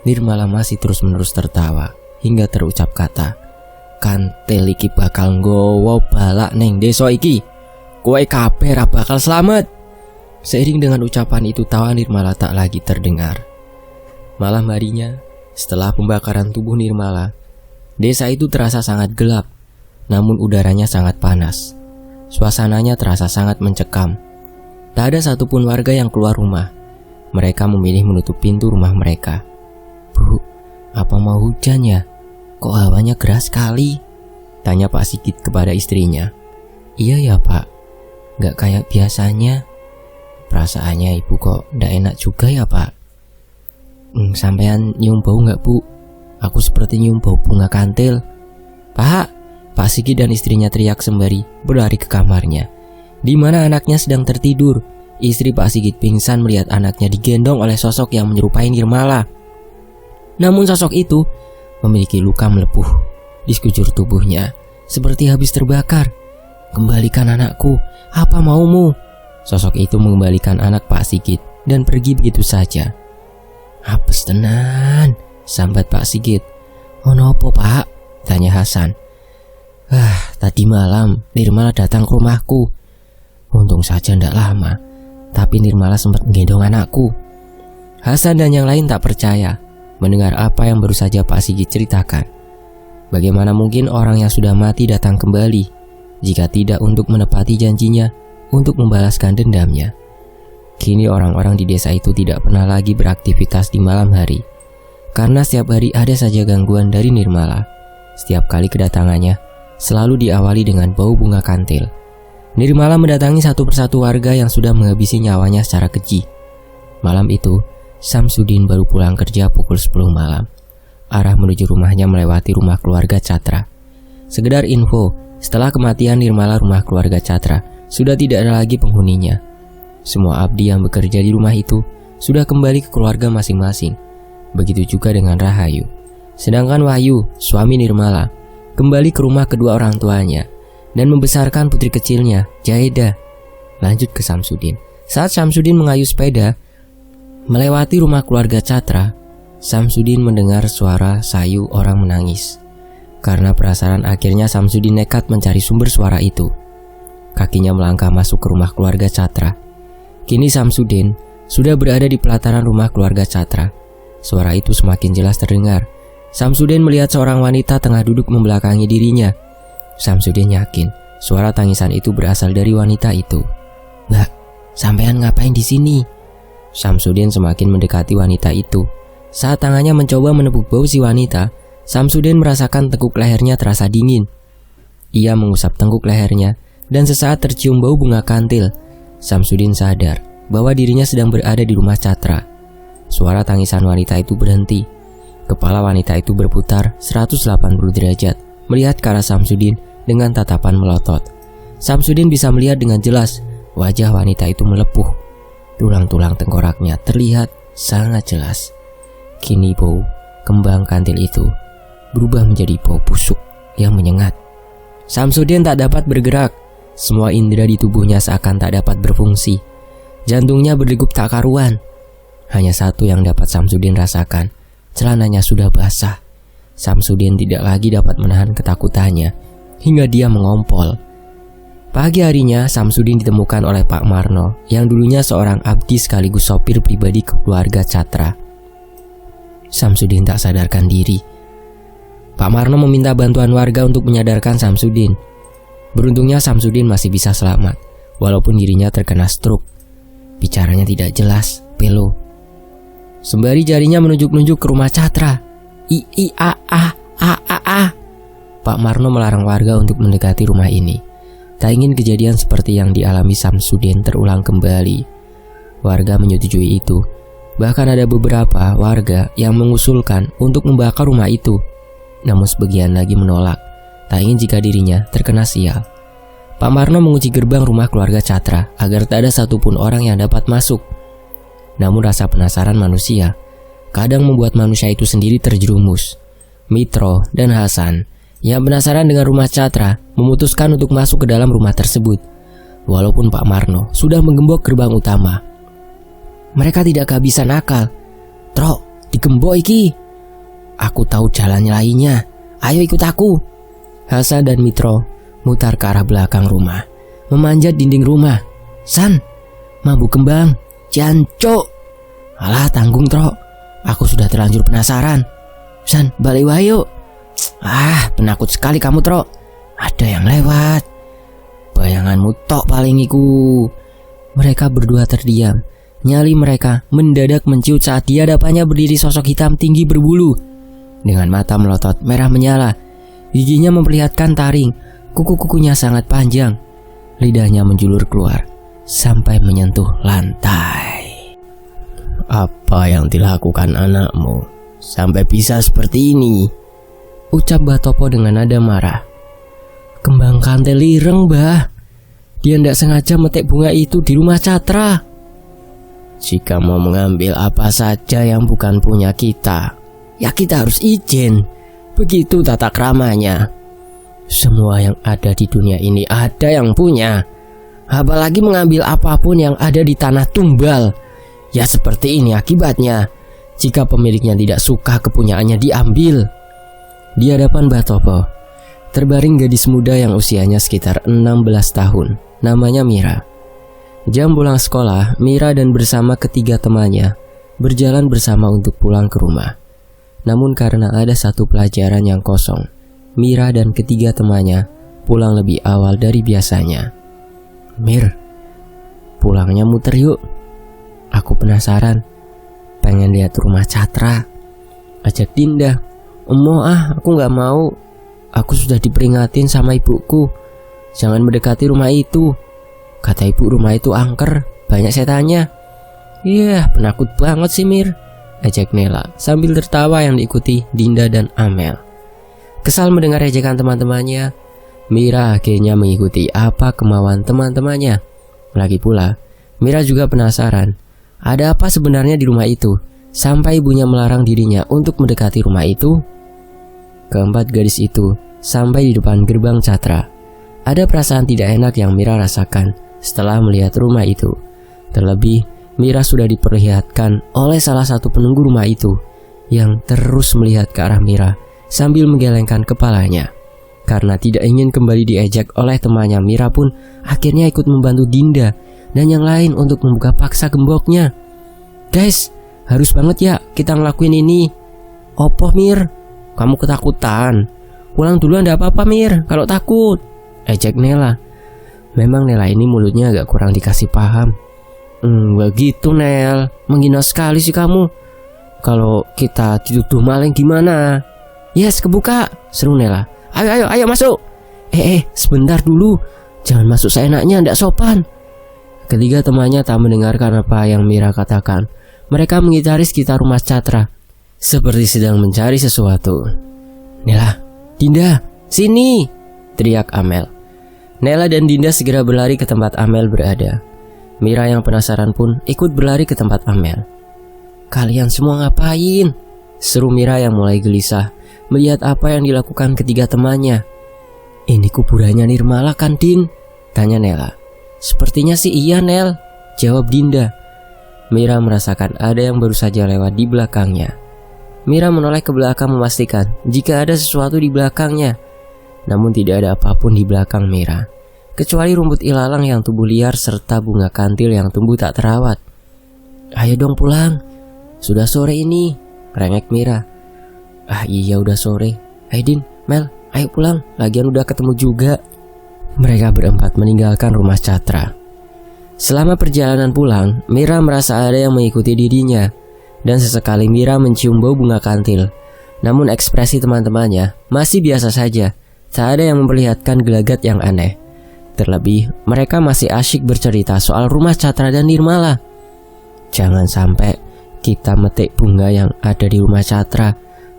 Nirmala masih terus-menerus tertawa hingga terucap kata, Kantel iki bakal nggowo balak neng desa iki. Kowe kabeh ra bakal selamat. Seiring dengan ucapan itu tawa Nirmala tak lagi terdengar. Malam harinya, setelah pembakaran tubuh Nirmala, desa itu terasa sangat gelap, namun udaranya sangat panas. Suasananya terasa sangat mencekam. Tak ada satupun warga yang keluar rumah. Mereka memilih menutup pintu rumah mereka. Bu, apa mau hujan ya? Kok hawanya keras sekali? Tanya Pak Sigit kepada istrinya. Iya ya, Pak. Gak kayak biasanya. Perasaannya ibu kok gak enak juga ya, Pak. Sampean nyium bau gak, Bu? Aku seperti nyium bau bunga kantil. Pak Sigit dan istrinya teriak sembari berlari ke kamarnya, di mana anaknya sedang tertidur. Istri Pak Sigit pingsan melihat anaknya digendong oleh sosok yang menyerupai Nirmala. Namun sosok itu memiliki luka melepuh di sekujur tubuhnya, seperti habis terbakar. Kembalikan anakku, apa maumu? Sosok itu mengembalikan anak Pak Sigit dan pergi begitu saja. Apes tenan, sambat Pak Sigit. Onopo, Pak? Tanya Hasan. Tadi malam Nirmala datang ke rumahku. Untung saja ndak lama. tapi Nirmala sempat menggendong anakku. Hasan dan yang lain tak percaya mendengar apa yang baru saja Pak Sigit ceritakan. Bagaimana mungkin orang yang sudah mati datang kembali jika tidak untuk menepati janjinya untuk membalaskan dendamnya? Kini orang-orang di desa itu tidak pernah lagi beraktivitas di malam hari, karena setiap hari ada saja gangguan dari Nirmala. Setiap kali kedatangannya selalu diawali dengan bau bunga kantil. Nirmala mendatangi satu persatu warga yang sudah menghabisi nyawanya secara keji. Malam itu, Samsudin baru pulang kerja pukul 10 malam. Arah menuju rumahnya melewati rumah keluarga Catra. Sekedar info, setelah kematian Nirmala, rumah keluarga Catra sudah tidak ada lagi penghuninya. Semua abdi yang bekerja di rumah itu sudah kembali ke keluarga masing-masing. Begitu juga dengan Rahayu. Sedangkan Wahyu, suami Nirmala, kembali ke rumah kedua orang tuanya dan membesarkan putri kecilnya, Jaeda. Lanjut ke Samsudin. Saat Samsudin mengayuh sepeda melewati rumah keluarga Catra, Samsudin mendengar suara sayu orang menangis. Karena penasaran, akhirnya Samsudin nekat mencari sumber suara itu. Kakinya melangkah masuk ke rumah keluarga Catra. Kini Samsudin sudah berada di pelataran rumah keluarga Catra. Suara itu semakin jelas terdengar. Samsudin melihat seorang wanita tengah duduk membelakangi dirinya. Samsudin yakin suara tangisan itu berasal dari wanita itu. "Mbak, sampean ngapain di sini?" Samsudin semakin mendekati wanita itu. Saat tangannya mencoba menepuk bau si wanita, Samsudin merasakan tengkuk lehernya terasa dingin. Ia mengusap tengkuk lehernya dan sesaat tercium bau bunga kantil. Samsudin sadar bahwa dirinya sedang berada di rumah Catra. Suara tangisan wanita itu berhenti. Kepala wanita itu berputar 180 derajat melihat ke arah Samsudin dengan tatapan melotot. Samsudin bisa melihat dengan jelas wajah wanita itu melepuh. Tulang-tulang tengkoraknya terlihat sangat jelas. Kini bau kembang kantil itu berubah menjadi bau busuk yang menyengat. Samsudin tak dapat bergerak. Semua indera di tubuhnya seakan tak dapat berfungsi. Jantungnya berdegup tak karuan. Hanya satu yang dapat Samsudin rasakan, celananya sudah basah. Samsudin tidak lagi dapat menahan ketakutannya hingga dia mengompol. Pagi harinya Samsudin ditemukan oleh Pak Marno yang dulunya seorang abdi sekaligus sopir pribadi keluarga Catra. Samsudin tak sadarkan diri. Pak Marno meminta bantuan warga untuk menyadarkan Samsudin. Beruntungnya Samsudin masih bisa selamat walaupun dirinya terkena stroke. Bicaranya tidak jelas, pelo. Sembari jarinya menunjuk-nunjuk ke rumah Catra. Pak Marno melarang warga untuk mendekati rumah ini. Tak ingin kejadian seperti yang dialami Samsudin terulang kembali. Warga menyetujui itu. Bahkan ada beberapa warga yang mengusulkan untuk membakar rumah itu. Namun sebagian lagi menolak. Tak ingin jika dirinya terkena sial. Pak Marno mengunci gerbang rumah keluarga Catra agar tak ada satupun orang yang dapat masuk. Namun rasa penasaran manusia kadang membuat manusia itu sendiri terjerumus. Mitro dan Hasan yang penasaran dengan rumah Catra memutuskan untuk masuk ke dalam rumah tersebut. Walaupun Pak Marno sudah menggembok gerbang utama, mereka tidak kehabisan akal. "Tro, digembok iki. Aku tahu jalannya lainnya. Ayo ikut aku." Hasan dan Mitro mutar ke arah belakang rumah, memanjat dinding rumah. "San, mabuk kembang, jancuk." "Alah tanggung Tro, aku sudah terlanjur penasaran." "San, balik wae yuk." "Ah, penakut sekali kamu Tro. Ada yang lewat." "Bayanganmu tok paling iku." Mereka berdua terdiam. Nyali mereka mendadak menciut saat di hadapannya berdiri sosok hitam tinggi berbulu. Dengan mata melotot merah menyala, giginya memperlihatkan taring. Kuku-kukunya sangat panjang. Lidahnya menjulur keluar sampai menyentuh lantai. "Apa yang dilakukan anakmu sampai bisa seperti ini?" ucap Batopo dengan nada marah. "Kembang kantil ireng, Mbah. Dia tidak sengaja metik bunga itu di rumah Catra." "Jika mau mengambil apa saja yang bukan punya kita, ya kita harus izin. Begitu tata kramanya. Semua yang ada di dunia ini ada yang punya. Apalagi mengambil apapun yang ada di tanah tumbal. Ya seperti ini akibatnya jika pemiliknya tidak suka kepunyaannya diambil." Di hadapan Batopo terbaring gadis muda yang usianya sekitar 16 tahun. Namanya Mira. Jam pulang sekolah, Mira dan bersama ketiga temannya berjalan bersama untuk pulang ke rumah. Namun karena ada satu pelajaran yang kosong, Mira dan ketiga temannya pulang lebih awal dari biasanya. "Mir, pulangnya muter yuk. Aku penasaran, pengen lihat rumah Catra," ajak Dinda. Aku gak mau. Aku sudah diperingatin sama ibuku, jangan mendekati rumah itu. Kata ibu rumah itu angker, banyak setannya. Iya, penakut banget sih Mir, ajak Nela sambil tertawa yang diikuti Dinda dan Amel. Kesal mendengar ejekan teman-temannya, Mira akhirnya mengikuti apa kemauan teman-temannya. Lagi pula, Mira juga penasaran, ada apa sebenarnya di rumah itu sampai ibunya melarang dirinya untuk mendekati rumah itu. Keempat gadis itu sampai di depan gerbang Catra. Ada perasaan tidak enak yang Mira rasakan setelah melihat rumah itu. Terlebih, Mira sudah diperlihatkan oleh salah satu penunggu rumah itu yang terus melihat ke arah Mira sambil menggelengkan kepalanya. Karena tidak ingin kembali diejek oleh temannya, Mira pun akhirnya ikut membantu Dinda dan yang lain untuk membuka paksa gemboknya. "Guys, harus banget ya kita ngelakuin ini." "Opo Mir, kamu ketakutan? Pulang dulu, ada apa-apa Mir kalau takut," ejek Nela. Memang Nela ini mulutnya agak kurang dikasih paham. Begitu Nel, menghina sekali sih kamu. Kalau kita dituduh maling gimana?" "Yes, kebuka," seru Nela. Ayo masuk." Sebentar dulu, jangan masuk seenaknya, ndak sopan." Ketiga temannya tak mendengarkan apa yang Mira katakan. Mereka mengitari sekitar rumah Catra seperti sedang mencari sesuatu. "Nela, Dinda, sini!" teriak Amel. Nela dan Dinda segera berlari ke tempat Amel berada. Mira yang penasaran pun ikut berlari ke tempat Amel. "Kalian semua ngapain?" seru Mira yang mulai gelisah melihat apa yang dilakukan ketiga temannya. "Ini kuburannya Nirmala kan Din?" tanya Nela. "Sepertinya sih iya Nel," jawab Dinda. Mira merasakan ada yang baru saja lewat di belakangnya. Mira menoleh ke belakang memastikan jika ada sesuatu di belakangnya. Namun tidak ada apapun di belakang Mira, kecuali rumput ilalang yang tumbuh liar serta bunga kantil yang tumbuh tak terawat. "Ayo dong pulang, sudah sore ini," rengek Mira. Iya udah sore. Din, Mel, ayo pulang, lagian udah ketemu juga." Mereka berempat meninggalkan rumah Catra. Selama perjalanan pulang, Mira merasa ada yang mengikuti dirinya. Dan sesekali Mira mencium bau bunga kantil. Namun ekspresi teman-temannya masih biasa saja. Tak ada yang memperlihatkan gelagat yang aneh. Terlebih, mereka masih asyik bercerita soal rumah Catra dan Nirmala. "Jangan sampai kita metik bunga yang ada di rumah Catra,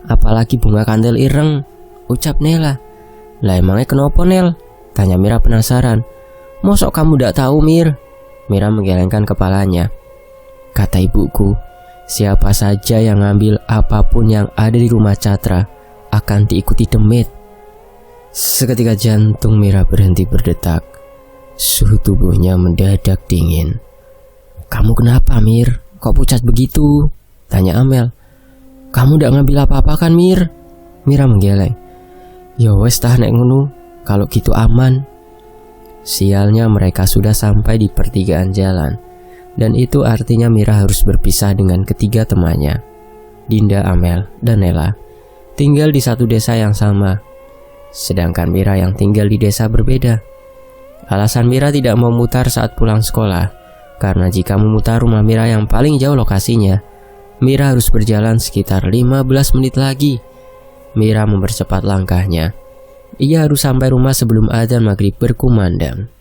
apalagi bunga kantil ireng," ucap Nela. "Lah emangnya kenapa Nel?" tanya Mira penasaran. "Mosok kamu ndak tahu Mir?" Mira menggelengkan kepalanya. "Kata ibuku, siapa saja yang ngambil apapun yang ada di rumah Catra akan diikuti demit." Seketika jantung Mira berhenti berdetak. Suhu tubuhnya mendadak dingin. "Kamu kenapa Mir? Kok pucat begitu?" tanya Amel. "Kamu ndak ngambil apa-apa kan Mir?" Mira menggeleng. "Ya wes tah nek ngono, kalau gitu aman." Sialnya mereka sudah sampai di pertigaan jalan. Dan itu artinya Mira harus berpisah dengan ketiga temannya. Dinda, Amel, dan Nela tinggal di satu desa yang sama. Sedangkan Mira yang tinggal di desa berbeda. Alasan Mira tidak mau mutar saat pulang sekolah, karena jika memutar rumah Mira yang paling jauh lokasinya, Mira harus berjalan sekitar 15 menit lagi. Mira mempercepat langkahnya. Ia harus sampai rumah sebelum adzan maghrib berkumandang.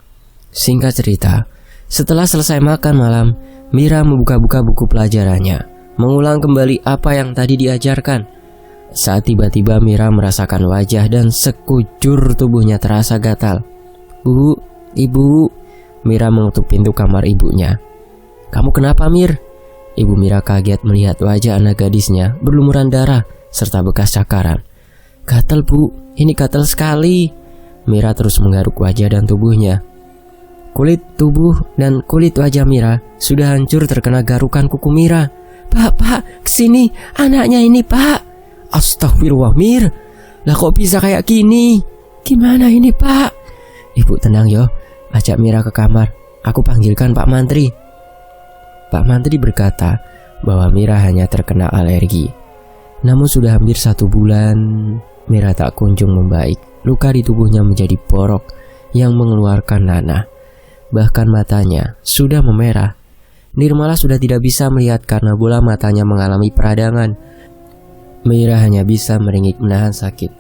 Singkat cerita, setelah selesai makan malam, Mira membuka-buka buku pelajarannya, mengulang kembali apa yang tadi diajarkan. Saat tiba-tiba Mira merasakan wajah dan sekujur tubuhnya terasa gatal. "Bu, Ibu." Mira mengetuk pintu kamar ibunya. "Kamu kenapa Mir?" Ibu Mira kaget melihat wajah anak gadisnya berlumuran darah serta bekas cakaran. "Gatal Bu, ini gatal sekali." Mira terus menggaruk wajah dan tubuhnya. Kulit tubuh dan kulit wajah Mira sudah hancur terkena garukan kuku Mira. Pak, kesini, anaknya ini Pak." "Astagfirullah Mir, lah kok bisa kayak gini? Gimana ini Pak?" "Ibu tenang yo," ajak Mira ke kamar. aku panggilkan Pak Mantri. Pak Mantri berkata bahwa Mira hanya terkena alergi. Namun sudah hampir 1 bulan, Mira tak kunjung membaik. Luka di tubuhnya menjadi borok yang mengeluarkan nanah. Bahkan matanya sudah memerah. Nirmala sudah tidak bisa melihat karena bola matanya mengalami peradangan. Mira hanya bisa meringik menahan sakit.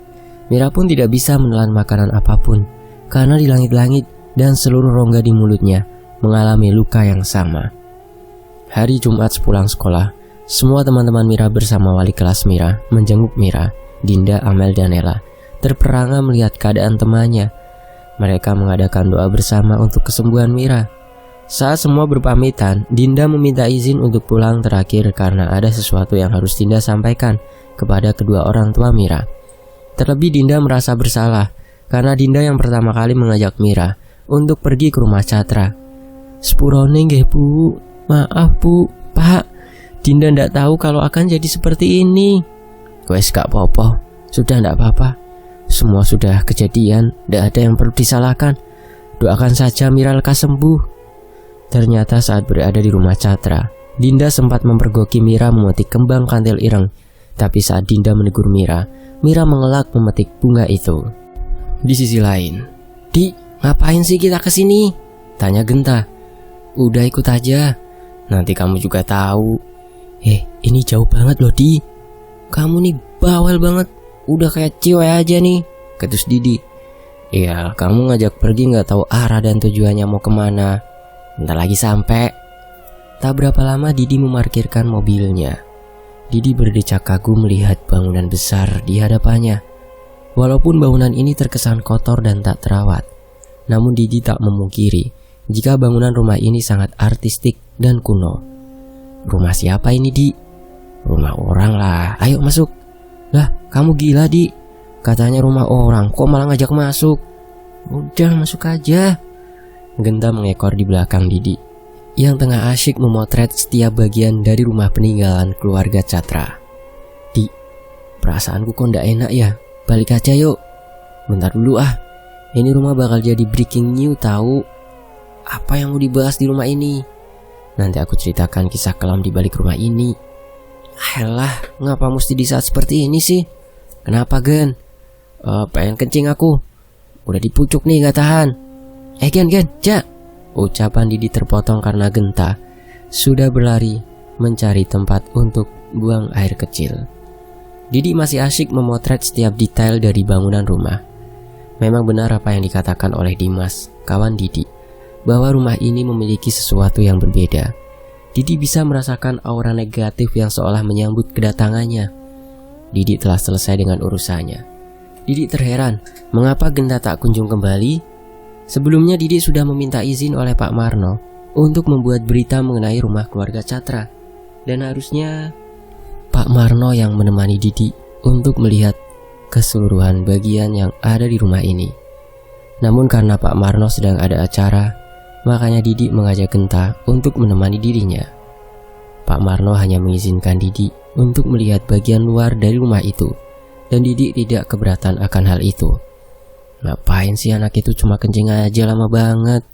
Mira pun tidak bisa menelan makanan apapun karena di langit-langit dan seluruh rongga di mulutnya mengalami luka yang sama. Hari Jumat sepulang sekolah, semua teman-teman Mira bersama wali kelas Mira menjenguk Mira, Dinda, Amel, dan Ella. Terperangah melihat keadaan temannya. Mereka mengadakan doa bersama untuk kesembuhan Mira. Saat semua berpamitan, Dinda meminta izin untuk pulang terakhir karena ada sesuatu yang harus Dinda sampaikan kepada kedua orang tua Mira. Terlebih Dinda merasa bersalah karena Dinda yang pertama kali mengajak Mira untuk pergi ke rumah Catra. "Sepurone nggih Bu, maaf Bu, Pak, Dinda ndak tahu kalau akan jadi seperti ini." "Wes gak apa-apa, sudah ndak apa-apa. Semua sudah kejadian, ndak ada yang perlu disalahkan. Doakan saja Mira lekas sembuh." Ternyata saat berada di rumah Catra, Dinda sempat mempergoki Mira memetik kembang kantil ireng. Tapi saat Dinda menegur Mira, Mira mengelak memetik bunga itu. Di sisi lain, "Di, ngapain sih kita kesini?" tanya Genta. "Udah ikut aja, nanti kamu juga tahu." Ini jauh banget loh Di. "Kamu nih bawel banget, udah kayak cewek aja nih," ketus Didi. "Ya, kamu ngajak pergi gak tahu arah dan tujuannya mau kemana. Bentar lagi sampai." Tak berapa lama Didi memarkirkan mobilnya. Didi berdecak kagum melihat bangunan besar di hadapannya. Walaupun bangunan ini terkesan kotor dan tak terawat, namun Didi tak memungkiri jika bangunan rumah ini sangat artistik dan kuno. "Rumah siapa ini Di?" "Rumah orang lah, ayo masuk." "Lah, kamu gila Di, katanya rumah orang, kok malah ngajak masuk?" "Udah masuk aja." Genta mengekor di belakang Didi yang tengah asyik memotret setiap bagian dari rumah peninggalan keluarga Catra. "Di, perasaanku kok ndak enak ya, balik aja yuk." "Bentar dulu ah, ini rumah bakal jadi breaking news tahu. Apa yang mau dibahas di rumah ini? Nanti aku ceritakan kisah kelam di balik rumah ini." "Ayolah, ngapa mesti di saat seperti ini sih?" "Kenapa Gen?" Pengen kencing aku. Udah dipucuk nih gak tahan." Gen, ja." Ucapan Didi terpotong karena Genta sudah berlari mencari tempat untuk buang air kecil. Didi masih asyik memotret setiap detail dari bangunan rumah. Memang benar apa yang dikatakan oleh Dimas, kawan Didi, bahwa rumah ini memiliki sesuatu yang berbeda. Didi bisa merasakan aura negatif yang seolah menyambut kedatangannya. Didi telah selesai dengan urusannya. Didi terheran mengapa Genta tak kunjung kembali. Sebelumnya Didi sudah meminta izin oleh Pak Marno untuk membuat berita mengenai rumah keluarga Catra. Dan harusnya Pak Marno yang menemani Didi untuk melihat keseluruhan bagian yang ada di rumah ini. Namun karena Pak Marno sedang ada acara, makanya Didi mengajak Genta untuk menemani dirinya. Pak Marno hanya mengizinkan Didi untuk melihat bagian luar dari rumah itu, dan Didi tidak keberatan akan hal itu. "Ngapain sih anak itu cuma kencing aja lama banget?"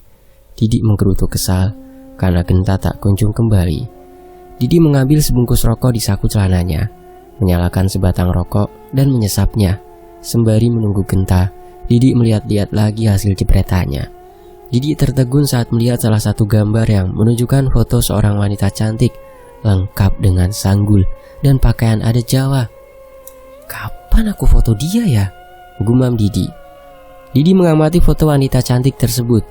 Didi menggerutu kesal karena Genta tak kunjung kembali. Didi mengambil sebungkus rokok di saku celananya, menyalakan sebatang rokok dan menyesapnya. Sembari menunggu Genta, Didi melihat-lihat lagi hasil jepretannya. Didi tertegun saat melihat salah satu gambar yang menunjukkan foto seorang wanita cantik lengkap dengan sanggul dan pakaian adat Jawa. "Kapan aku foto dia ya?" gumam Didi. Didi mengamati foto wanita cantik tersebut.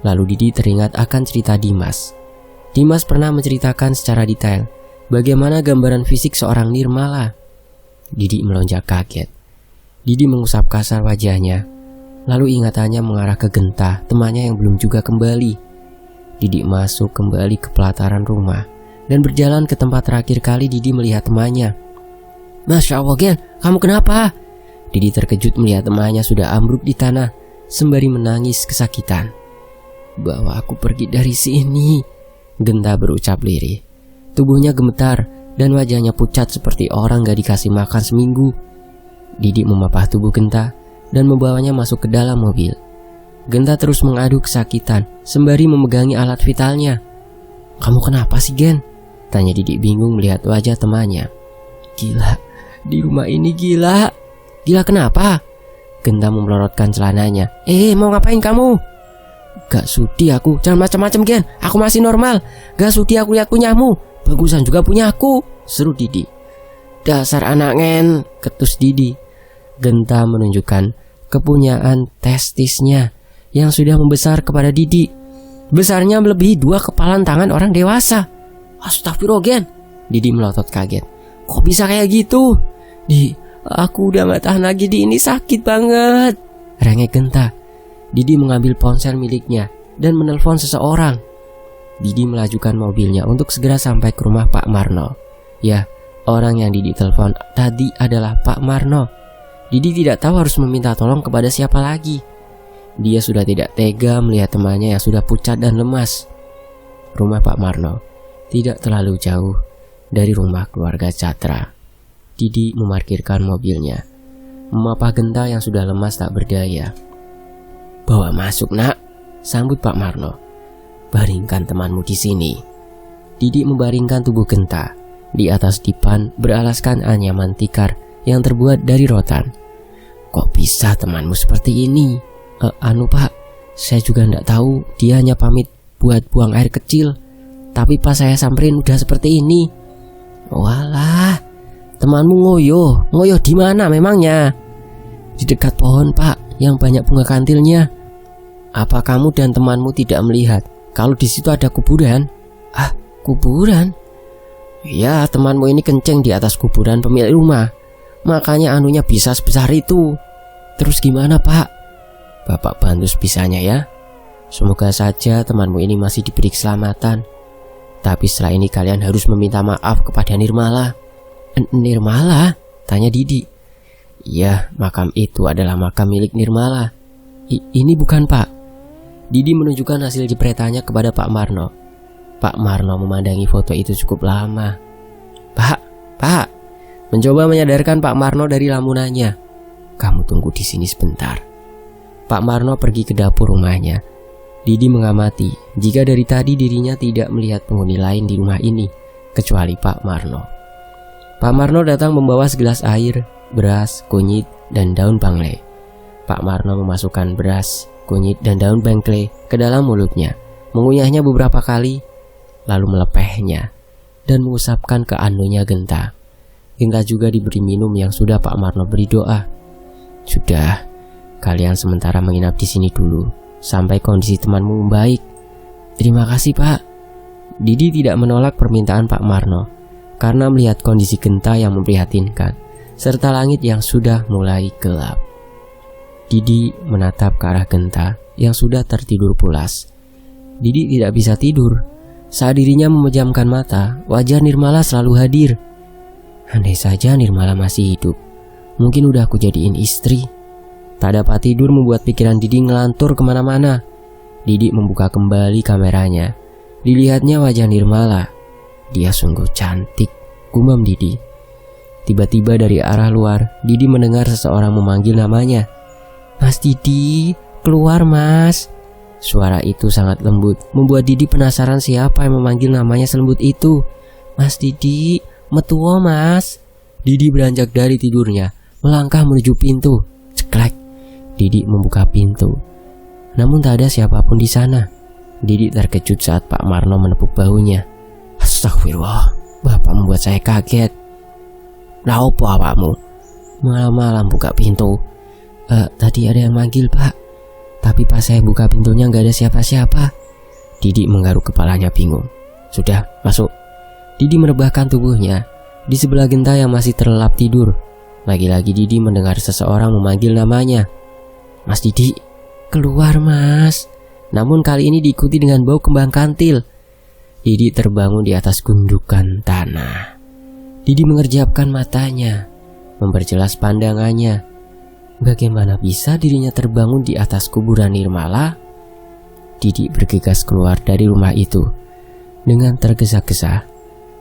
Lalu Didi teringat akan cerita Dimas. Dimas pernah menceritakan secara detail bagaimana gambaran fisik seorang Nirmala. Didi melonjak kaget. Didi mengusap kasar wajahnya. Lalu ingatannya mengarah ke Genta, temannya yang belum juga kembali. Didi masuk kembali ke pelataran rumah dan berjalan ke tempat terakhir kali Didi melihat temannya. "Masya Allah Gen, kamu kenapa?" Didi terkejut melihat temannya sudah ambruk di tanah sembari menangis kesakitan. "Bawa aku pergi dari sini," Genta berucap lirih. Tubuhnya gemetar dan wajahnya pucat seperti orang gak dikasih makan seminggu. Didi memapah tubuh Genta dan membawanya masuk ke dalam mobil. Genta terus mengadu kesakitan sembari memegangi alat vitalnya. "Kamu kenapa sih, Gen?" tanya Didi bingung melihat wajah temannya. "Gila, di rumah ini gila." "Gila kenapa?" Genta memelorotkan celananya. Mau ngapain kamu?" "Gak sudi aku, jangan macam-macam, Gen. Aku masih normal. Gak sudi aku lihat punyamu. Bagusan juga punya aku," seru Didi. "Dasar anak ngen," ketus Didi. Genta menunjukkan kepunyaan testisnya yang sudah membesar kepada Didi. Besarnya melebihi 2 kepalan tangan orang dewasa. "Astagfirullah, Gen." Didi melotot kaget. "Kok bisa kayak gitu?" "Di, aku udah gak tahan lagi, Di, ini sakit banget," rengek Genta. Didi mengambil ponsel miliknya dan menelpon seseorang. Didi melajukan mobilnya untuk segera sampai ke rumah Pak Marno. Ya, orang yang Didi telepon tadi adalah Pak Marno. Didi tidak tahu harus meminta tolong kepada siapa lagi. Dia sudah tidak tega melihat temannya yang sudah pucat dan lemas. Rumah Pak Marno tidak terlalu jauh dari rumah keluarga Catra. Didi memarkirkan mobilnya, memapah Genta yang sudah lemas tak berdaya. "Bawa masuk, Nak," sambut Pak Marno. "Baringkan temanmu di sini." Didi membaringkan tubuh Genta di atas dipan beralaskan anyaman tikar yang terbuat dari rotan. "Kok bisa temanmu seperti ini?" Anu Pak, saya juga ndak tahu, dia hanya pamit buat buang air kecil. Tapi pas saya samperin udah seperti ini." "Walah, temanmu ngoyo di mana memangnya?" "Di dekat pohon, Pak, yang banyak bunga kantilnya." "Apa kamu dan temanmu tidak melihat kalau di situ ada kuburan?" "Ah, kuburan?" "Ya, temanmu ini kenceng di atas kuburan pemilik rumah, makanya anunya bisa sebesar itu." "Terus gimana, Pak?" "Bapak bantu sebisanya ya. Semoga saja temanmu ini masih diberi keselamatan. Tapi setelah ini kalian harus meminta maaf kepada Nirmala." "Nirmala?" tanya Didi. "Iya, makam itu adalah makam milik Nirmala." Ini bukan, Pak." Didi menunjukkan hasil jepretannya kepada Pak Marno. Pak Marno memandangi foto itu cukup lama. Pak, mencoba menyadarkan Pak Marno dari lamunannya. "Kamu tunggu di sini sebentar." Pak Marno pergi ke dapur rumahnya. Didi mengamati jika dari tadi dirinya tidak melihat penghuni lain di rumah ini kecuali Pak Marno. Pak Marno datang membawa segelas air, beras, kunyit, dan daun bangle. Pak Marno memasukkan beras, kunyit, dan daun bengkle ke dalam mulutnya, mengunyahnya beberapa kali, lalu melepehnya dan mengusapkan ke anunya Genta. Genta juga diberi minum yang sudah Pak Marno beri doa. "Sudah, kalian sementara menginap di sini dulu sampai kondisi temanmu membaik." "Terima kasih, Pak." Didi tidak menolak permintaan Pak Marno karena melihat kondisi Genta yang memprihatinkan serta langit yang sudah mulai gelap. Didi menatap ke arah Genta yang sudah tertidur pulas. Didi tidak bisa tidur. Saat dirinya memejamkan mata, wajah Nirmala selalu hadir. Andai saja Nirmala masih hidup, mungkin udah aku jadiin istri. Tak dapat tidur membuat pikiran Didi ngelantur kemana-mana. Didi membuka kembali kameranya. Dilihatnya wajah Nirmala. Dia sungguh cantik, gumam Didi. Tiba-tiba dari arah luar, Didi mendengar seseorang memanggil namanya. "Mas Didi, keluar Mas." Suara itu sangat lembut, membuat Didi penasaran siapa yang memanggil namanya selembut itu. "Mas Didi, metuwo Mas." Didi beranjak dari tidurnya, melangkah menuju pintu. Ceklek. Didi membuka pintu. Namun tak ada siapapun di sana. Didi terkejut saat Pak Marno menepuk bahunya. "Astagfirullah, Bapak membuat saya kaget." "Lah opo awakmu? Malam-malam buka pintu?" Tadi ada yang manggil, Pak. Tapi pas saya buka pintunya gak ada siapa-siapa." Didi menggaruk kepalanya bingung. "Sudah, masuk." Didi merebahkan tubuhnya di sebelah Genta yang masih terlelap tidur. Lagi-lagi Didi mendengar seseorang memanggil namanya. "Mas Didi, keluar Mas." Namun kali ini diikuti dengan bau kembang kantil. Didi terbangun di atas gundukan tanah. Didi mengerjapkan matanya, memperjelas pandangannya. Bagaimana bisa dirinya terbangun di atas kuburan Nirmala? Didi bergegas keluar dari rumah itu dengan tergesa-gesa.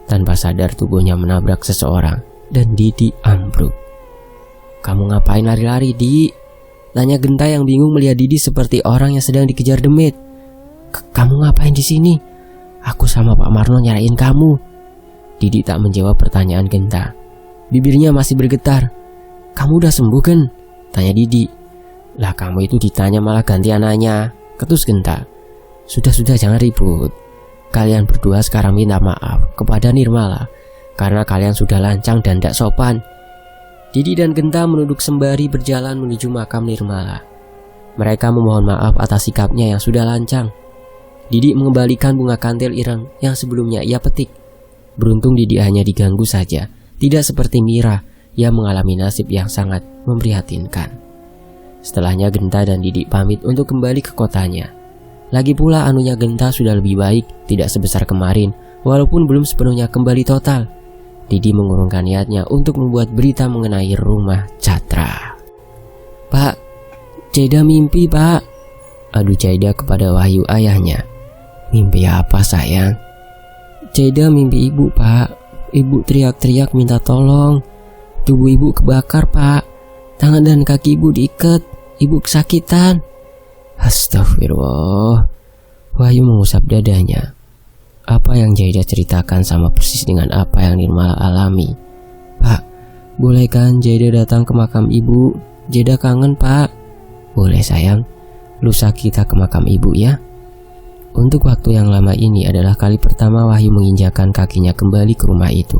Tanpa sadar tubuhnya menabrak seseorang dan Didi ambruk. "Kamu ngapain lari-lari, Di?" Tanya Genta yang bingung melihat Didi seperti orang yang sedang dikejar demit. Kamu ngapain di sini? Aku sama Pak Marno nyariin kamu. Didi tak menjawab pertanyaan Genta. Bibirnya masih bergetar. Kamu udah sembuh kan? Tanya Didi. Lah kamu itu ditanya malah gantian nanya, ketus Genta. Sudah jangan ribut. Kalian berdua sekarang minta maaf kepada Nirmala karena kalian sudah lancang dan tidak sopan. Didi dan Genta menunduk sembari berjalan menuju makam Nirmala. Mereka memohon maaf atas sikapnya yang sudah lancang. Didi mengembalikan bunga kantil ireng yang sebelumnya ia petik. Beruntung Didi hanya diganggu saja, tidak seperti Mira yang mengalami nasib yang sangat memprihatinkan. Setelahnya Genta dan Didi pamit untuk kembali ke kotanya. Lagi pula anunya Genta sudah lebih baik, tidak sebesar kemarin, walaupun belum sepenuhnya kembali total. Didi mengurungkan niatnya untuk membuat berita mengenai rumah Catra. Pak, Jaida mimpi pak, adu Jaida kepada Wahyu ayahnya. Mimpi apa sayang? Jaida mimpi ibu pak. Ibu teriak-teriak minta tolong. Tubuh ibu kebakar pak. Tangan dan kaki ibu diikat. Ibu kesakitan. Astagfirullah. Wahyu mengusap dadanya. Apa yang Jaida ceritakan sama persis dengan apa yang Nirmala alami. Pak, boleh kan Jaida datang ke makam ibu? Jaida kangen pak. Boleh sayang. Lusa kita ke makam ibu ya. Untuk waktu yang lama ini adalah kali pertama Wahyu menginjakan kakinya kembali ke rumah itu.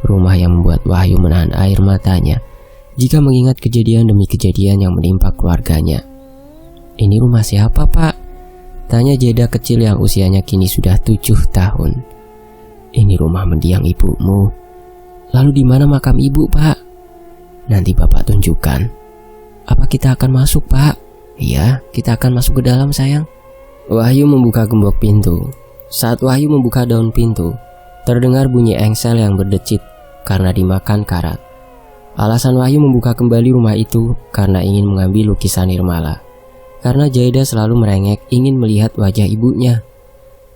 Rumah yang membuat Wahyu menahan air matanya jika mengingat kejadian demi kejadian yang menimpa keluarganya. Ini rumah siapa pak? Tanya Jaida kecil yang usianya kini sudah 7 tahun. Ini rumah mendiang ibumu. Lalu di mana makam ibu pak? Nanti bapak tunjukkan. Apa kita akan masuk pak? Iya, kita akan masuk ke dalam sayang. Wahyu membuka gembok pintu. Saat Wahyu membuka daun pintu, terdengar bunyi engsel yang berdecit karena dimakan karat. Alasan Wahyu membuka kembali rumah itu karena ingin mengambil lukisan Nirmala. Karena Jaida selalu merengek ingin melihat wajah ibunya.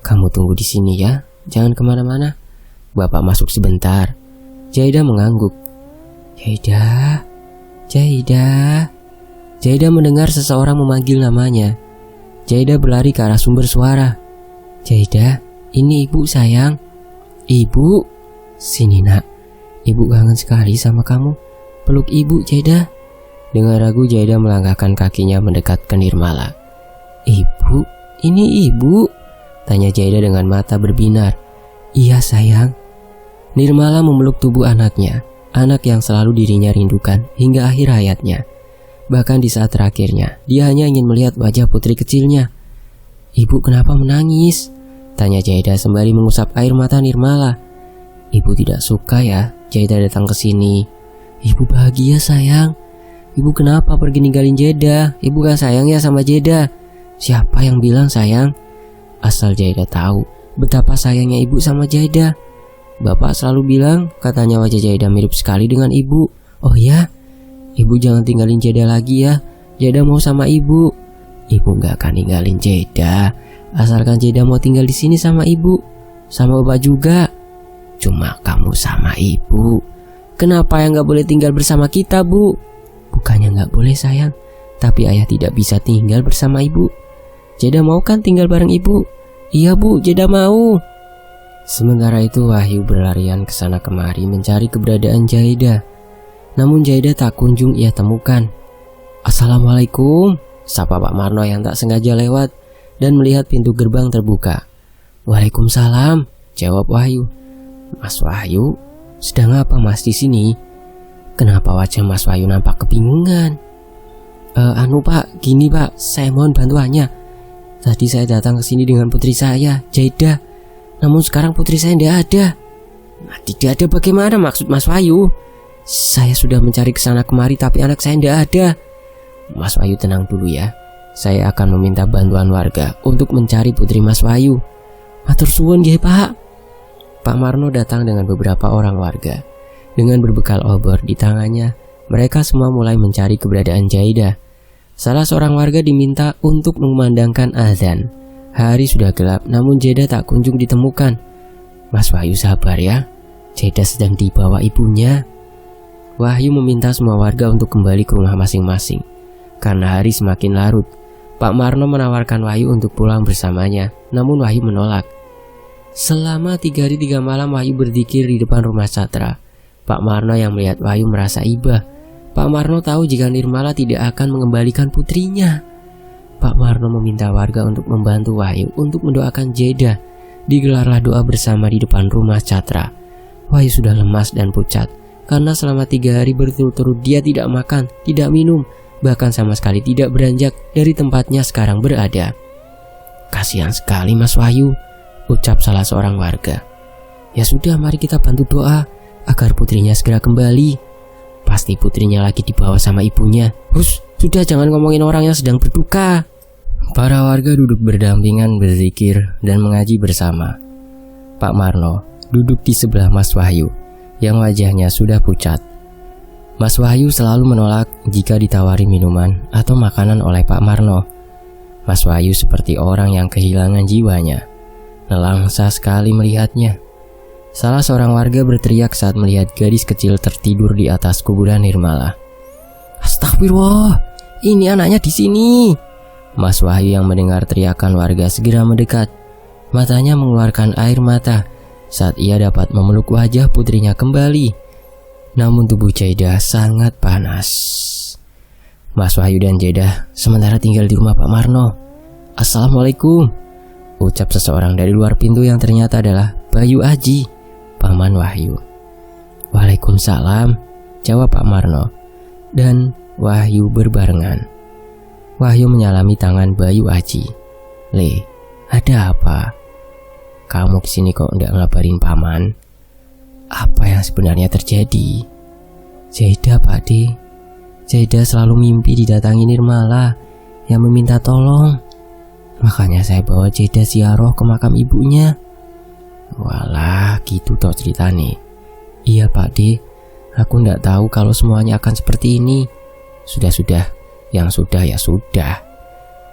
Kamu tunggu di sini ya, jangan kemana-mana. Bapak masuk sebentar. Jaida mengangguk. Jaida. Jaida mendengar seseorang memanggil namanya. Jaida berlari ke arah sumber suara. Jaida, ini ibu sayang. Ibu? Sini nak, ibu kangen sekali sama kamu. Peluk ibu Jaida. Dengan ragu Jaida melangkahkan kakinya mendekat ke Nirmala. Ibu? Ini ibu? Tanya Jaida dengan mata berbinar. Iya sayang. Nirmala memeluk tubuh anaknya, anak yang selalu dirinya rindukan hingga akhir hayatnya. Bahkan di saat terakhirnya, dia hanya ingin melihat wajah putri kecilnya. Ibu kenapa menangis? Tanya Jaida sembari mengusap air mata Nirmala. Ibu tidak suka ya Jaida datang ke sini. Ibu bahagia sayang. Ibu kenapa pergi ninggalin Jaida? Ibu gak sayang ya sama Jaida? Siapa yang bilang sayang? Asal Jaida tahu betapa sayangnya ibu sama Jaida. Bapak selalu bilang katanya wajah Jaida mirip sekali dengan ibu. Oh ya? Ibu jangan tinggalin Jaida lagi ya. Jaida mau sama ibu. Ibu gak akan ninggalin Jaida asalkan Jaida mau tinggal di sini sama ibu, sama bapak juga. Cuma kamu sama ibu. Kenapa yang gak boleh tinggal bersama kita bu? Bukannya gak boleh sayang, tapi ayah tidak bisa tinggal bersama ibu. Jaida mau kan tinggal bareng ibu? Iya bu, Jaida mau. Sementara itu Wahyu berlarian ke sana kemari mencari keberadaan Jaida. Namun Jaida tak kunjung ia temukan. Assalamualaikum, sapa Pak Marno yang tak sengaja lewat dan melihat pintu gerbang terbuka. Waalaikumsalam, jawab Wahyu. Mas Wahyu, sedang apa mas di sini? Kenapa wajah Mas Wahyu nampak kebingungan? Pak, gini pak, saya mohon bantuannya. Tadi saya datang ke sini dengan putri saya, Jaida. Namun sekarang putri saya tidak ada. Nah, tidak ada bagaimana maksud Mas Wahyu? Saya sudah mencari ke sana kemari tapi anak saya tidak ada. Mas Wahyu tenang dulu ya. Saya akan meminta bantuan warga untuk mencari putri Mas Wahyu. Matur suwun nggih, Pak. Pak Marno datang dengan beberapa orang warga. Dengan berbekal obor di tangannya, mereka semua mulai mencari keberadaan Jaida. Salah seorang warga diminta untuk mengumandangkan azan. Hari sudah gelap namun Jaida tak kunjung ditemukan. Mas Wahyu sabar ya, Jaida sedang dibawa ibunya. Wahyu meminta semua warga untuk kembali ke rumah masing-masing. Karena hari semakin larut, Pak Marno menawarkan Wahyu untuk pulang bersamanya, namun Wahyu menolak. Selama 3 hari 3 malam Wahyu berzikir di depan rumah Catra. Pak Marno yang melihat Wahyu merasa iba. Pak Marno tahu jika Nirmala tidak akan mengembalikan putrinya. Pak Marno meminta warga untuk membantu Wahyu untuk mendoakan Jeda. Digelarlah doa bersama di depan rumah Catra. Wahyu sudah lemas dan pucat karena selama 3 hari berturut-turut dia tidak makan, tidak minum, bahkan sama sekali tidak beranjak dari tempatnya sekarang berada. "Kasihan sekali Mas Wahyu," ucap salah seorang warga. "Ya sudah, mari kita bantu doa agar putrinya segera kembali. Pasti putrinya lagi dibawa sama ibunya." "Hus, sudah, jangan ngomongin orang yang sedang berduka." Para warga duduk berdampingan berzikir dan mengaji bersama. Pak Marno duduk di sebelah Mas Wahyu yang wajahnya sudah pucat. Mas Wahyu selalu menolak jika ditawari minuman atau makanan oleh Pak Marno. Mas Wahyu seperti orang yang kehilangan jiwanya. Nelangsa sekali melihatnya. Salah seorang warga berteriak saat melihat gadis kecil tertidur di atas kuburan Nirmala. "Astagfirullah, ini anaknya di sini." Mas Wahyu yang mendengar teriakan warga segera mendekat. Matanya mengeluarkan air mata saat ia dapat memeluk wajah putrinya kembali. Namun tubuh Jeda sangat panas. Mas Wahyu dan Jeda sementara tinggal di rumah Pak Marno. "Assalamualaikum," ucap seseorang dari luar pintu yang ternyata adalah Bayu Aji, paman Wahyu. "Waalaikumsalam," jawab Pak Marno. Dan Wahyu berbarengan. Wahyu menyalami tangan Bayu Aji. "Le, ada apa? Kamu kesini kok nggak ngabarin paman? Apa yang sebenarnya terjadi?" "Jeda, Pak De. Jeda selalu mimpi didatangi Nirmala yang meminta tolong. Makanya saya bawa Jeda ziarah ke makam ibunya." "Walah, gitu toh ceritanya." "Iya, Pak De. Aku nggak tahu kalau semuanya akan seperti ini." Sudah, yang sudah ya sudah.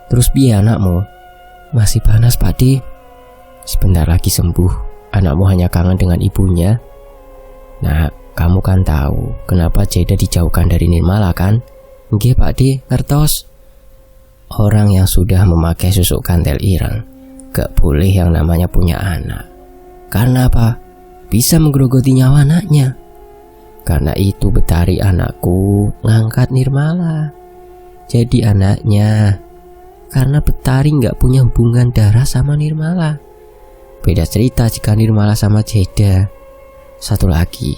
Terus biar anakmu?" "Masih panas, Pak De." "Sebentar lagi sembuh. Anakmu hanya kangen dengan ibunya." "Nah, kamu kan tahu kenapa Jeda dijauhkan dari Nirmala kan?" "Nggih, Pak De, ngertos." Orang yang sudah memakai susuk kantel ireng gak boleh yang namanya punya anak. Karena apa? Bisa menggerogoti nyawa anaknya. Karena itu Betari anakku ngangkat Nirmala jadi anaknya. Karena Betari gak punya hubungan darah sama Nirmala. Beda cerita jika Nirmala sama Jeda. Satu lagi,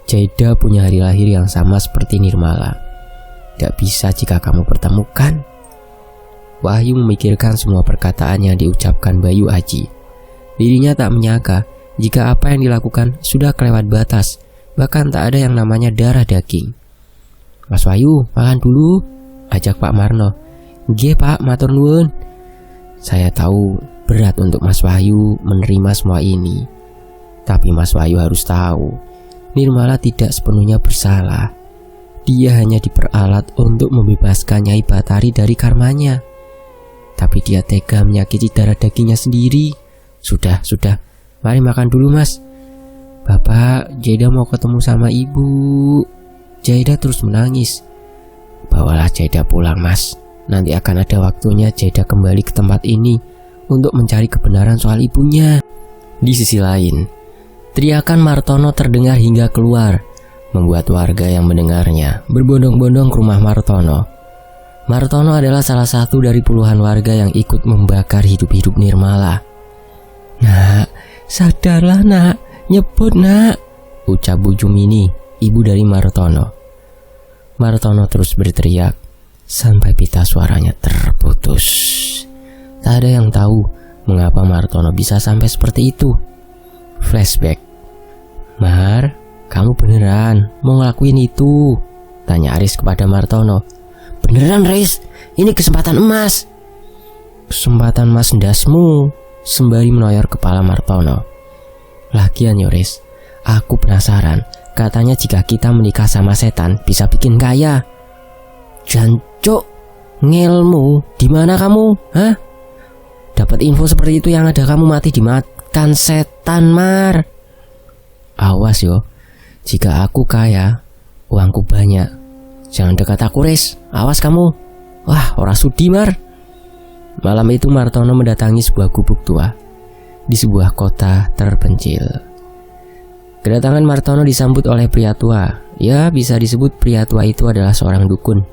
Jeda punya hari lahir yang sama seperti Nirmala. Gak bisa jika kamu pertemukan. Wahyu memikirkan semua perkataan yang diucapkan Bayu Aji. Dirinya tak menyangka jika apa yang dilakukan sudah kelewat batas. Bahkan tak ada yang namanya darah daging. "Mas Wahyu, makan dulu," ajak Pak Marno. "Nggih, Pak, matur nuwun." Saya tahu berat untuk Mas Wahyu menerima semua ini. Tapi Mas Wahyu harus tahu, Nirmala tidak sepenuhnya bersalah. Dia hanya diperalat untuk membebaskan Nyai Batari dari karmanya. Tapi dia tega menyakiti darah dagingnya sendiri. Sudah, mari makan dulu, Mas." "Bapak, Jeda mau ketemu sama ibu." Jeda terus menangis. "Bawalah Jeda pulang, Mas. Nanti akan ada waktunya Jeda kembali ke tempat ini untuk mencari kebenaran soal ibunya." Di sisi lain, teriakan Martono terdengar hingga keluar, membuat warga yang mendengarnya berbondong-bondong ke rumah Martono. Martono adalah salah satu dari puluhan warga yang ikut membakar hidup-hidup Nirmala. "Nak, sadarlah nak, nyebut nak," ucap Bu Jumini, ibu dari Martono. Martono terus berteriak sampai pita suaranya terputus. Tak ada yang tahu mengapa Martono bisa sampai seperti itu. Flashback. "Mar, kamu beneran mau ngelakuin itu?" tanya Aris kepada Martono. "Beneran, Riz, ini kesempatan emas." "Kesempatan emas ndasmu," sembari menoyor kepala Martono. "Lagian Yoris, aku penasaran, katanya jika kita menikah sama setan bisa bikin kaya." "Jancuk, ngelmu di mana kamu? Hah? Dapat info seperti itu yang ada kamu mati dimakan setan, Mar." "Awas yo, jika aku kaya, uangku banyak. Jangan dekat aku, Riz. Awas kamu." Wah, ora sudi, Mar. Malam itu Martono mendatangi sebuah gubuk tua di sebuah kota terpencil. Kedatangan Martono disambut oleh pria tua. Ya, bisa disebut pria tua itu adalah seorang dukun.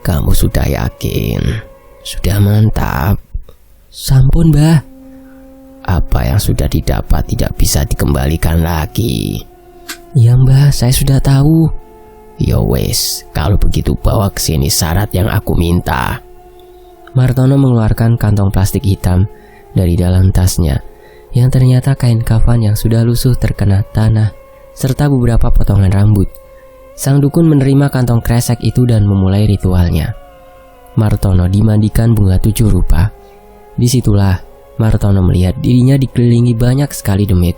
Kamu sudah yakin? Sudah mantap? Sampun, Mbah. Apa yang sudah didapat tidak bisa dikembalikan lagi. Ya, Mbah, saya sudah tahu. Ya wes, kalau begitu bawa ke sini syarat yang aku minta. Martono mengeluarkan kantong plastik hitam dari dalam tasnya, yang ternyata kain kafan yang sudah lusuh terkena tanah, serta beberapa potongan rambut. Sang dukun menerima kantong kresek itu dan memulai ritualnya. Martono dimandikan bunga 7 rupa. Disitulah Martono melihat dirinya dikelilingi banyak sekali demit.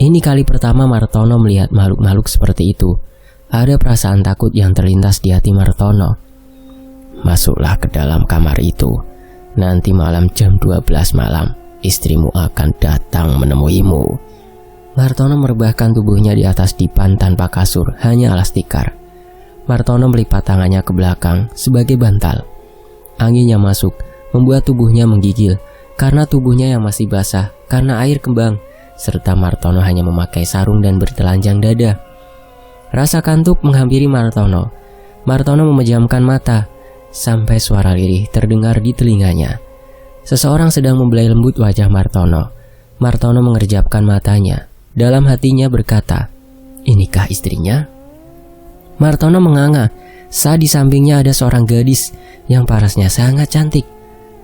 Ini kali pertama Martono melihat makhluk-makhluk seperti itu. Ada perasaan takut yang terlintas di hati Martono. Masuklah ke dalam kamar itu. Nanti malam jam 12 malam, istrimu akan datang menemuimu. Martono merebahkan tubuhnya di atas dipan tanpa kasur, hanya alas tikar. Martono melipat tangannya ke belakang sebagai bantal. Anginnya masuk, membuat tubuhnya menggigil karena tubuhnya yang masih basah karena air kembang, serta Martono hanya memakai sarung dan bertelanjang dada. Rasa kantuk menghampiri Martono. Martono memejamkan mata sampai suara lirih terdengar di telinganya. Seseorang sedang membelai lembut wajah Martono. Martono mengerjapkan matanya. Dalam hatinya berkata, "Inikah istrinya?" Martono menganga saat di sampingnya ada seorang gadis yang parasnya sangat cantik.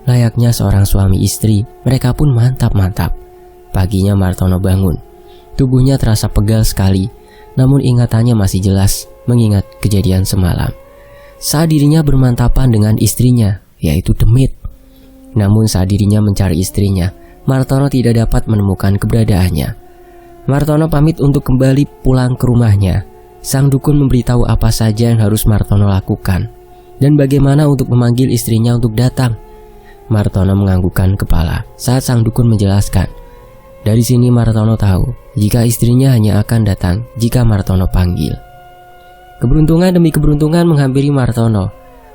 Layaknya seorang suami istri, mereka pun mantap-mantap. Paginya Martono bangun. Tubuhnya terasa pegal sekali, namun ingatannya masih jelas mengingat kejadian semalam. Saat dirinya bermantapan dengan istrinya, yaitu Demit. Namun saat dirinya mencari istrinya, Martono tidak dapat menemukan keberadaannya. Martono pamit untuk kembali pulang ke rumahnya. Sang dukun memberitahu apa saja yang harus Martono lakukan dan bagaimana untuk memanggil istrinya untuk datang. Martono menganggukkan kepala saat sang dukun menjelaskan. Dari sini Martono tahu jika istrinya hanya akan datang jika Martono panggil. Keberuntungan demi keberuntungan menghampiri Martono.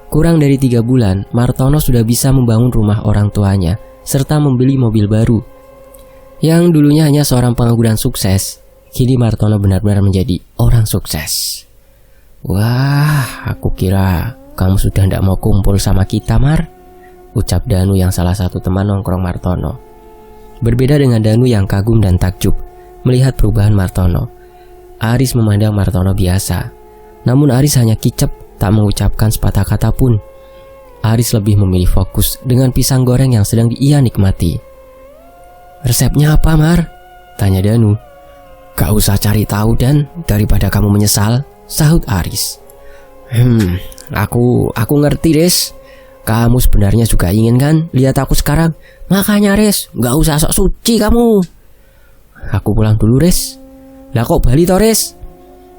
Kurang dari 3 bulan, Martono sudah bisa membangun rumah orang tuanya serta membeli mobil baru. Yang dulunya hanya seorang pengangguran sukses, kini Martono benar-benar menjadi orang sukses. Wah, aku kira kamu sudah tidak mau kumpul sama kita, Mar, ucap Danu yang salah satu teman nongkrong Martono. Berbeda dengan Danu yang kagum dan takjub melihat perubahan Martono. Aris memandang Martono biasa. Namun Aris hanya kicep, tak mengucapkan sepatah kata pun. Aris lebih memilih fokus dengan pisang goreng yang sedang ia nikmati. "Resepnya apa, Mar?" tanya Danu. "Gak usah cari tahu Dan, daripada kamu menyesal," sahut Aris. Aku ngerti, Res. Kamu sebenarnya juga ingin kan lihat aku sekarang? Makanya, Res, gak usah sok suci kamu. Aku pulang dulu, Res. Lah kok bali toh, Res?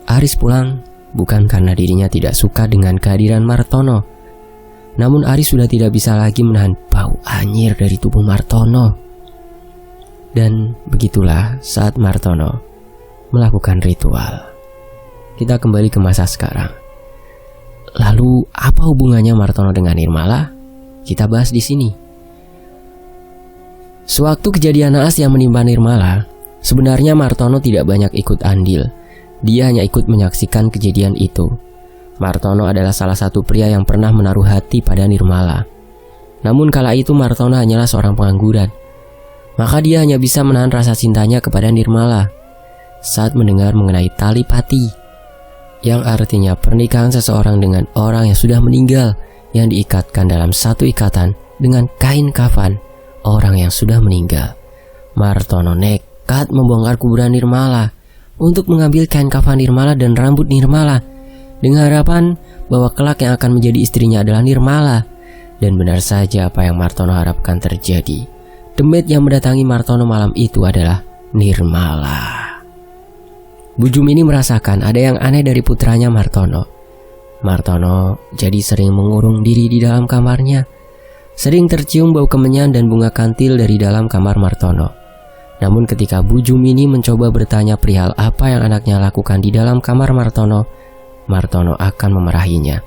Aris pulang bukan karena dirinya tidak suka dengan kehadiran Martono. Namun Aris sudah tidak bisa lagi menahan bau anyir dari tubuh Martono. Dan begitulah saat Martono melakukan ritual. Kita kembali ke masa sekarang. Lalu apa hubungannya Martono dengan Nirmala? Kita bahas di sini. Sewaktu kejadian naas yang menimpa Nirmala, sebenarnya Martono tidak banyak ikut andil. Dia hanya ikut menyaksikan kejadian itu. Martono adalah salah satu pria yang pernah menaruh hati pada Nirmala. Namun kala itu Martono hanyalah seorang pengangguran. Maka dia hanya bisa menahan rasa cintanya kepada Nirmala saat mendengar mengenai tali pati, yang artinya pernikahan seseorang dengan orang yang sudah meninggal, yang diikatkan dalam satu ikatan dengan kain kafan orang yang sudah meninggal. Martono nekat membongkar kuburan Nirmala untuk mengambil kain kafan Nirmala dan rambut Nirmala, dengan harapan bahwa kelak yang akan menjadi istrinya adalah Nirmala. Dan benar saja apa yang Martono harapkan terjadi. Demit yang mendatangi Martono malam itu adalah Nirmala. Bu Jumini merasakan ada yang aneh dari putranya Martono. Martono jadi sering mengurung diri di dalam kamarnya. Sering tercium bau kemenyan dan bunga kantil dari dalam kamar Martono. Namun ketika Bu Jumini mencoba bertanya perihal apa yang anaknya lakukan di dalam kamar Martono, Martono akan memarahinya.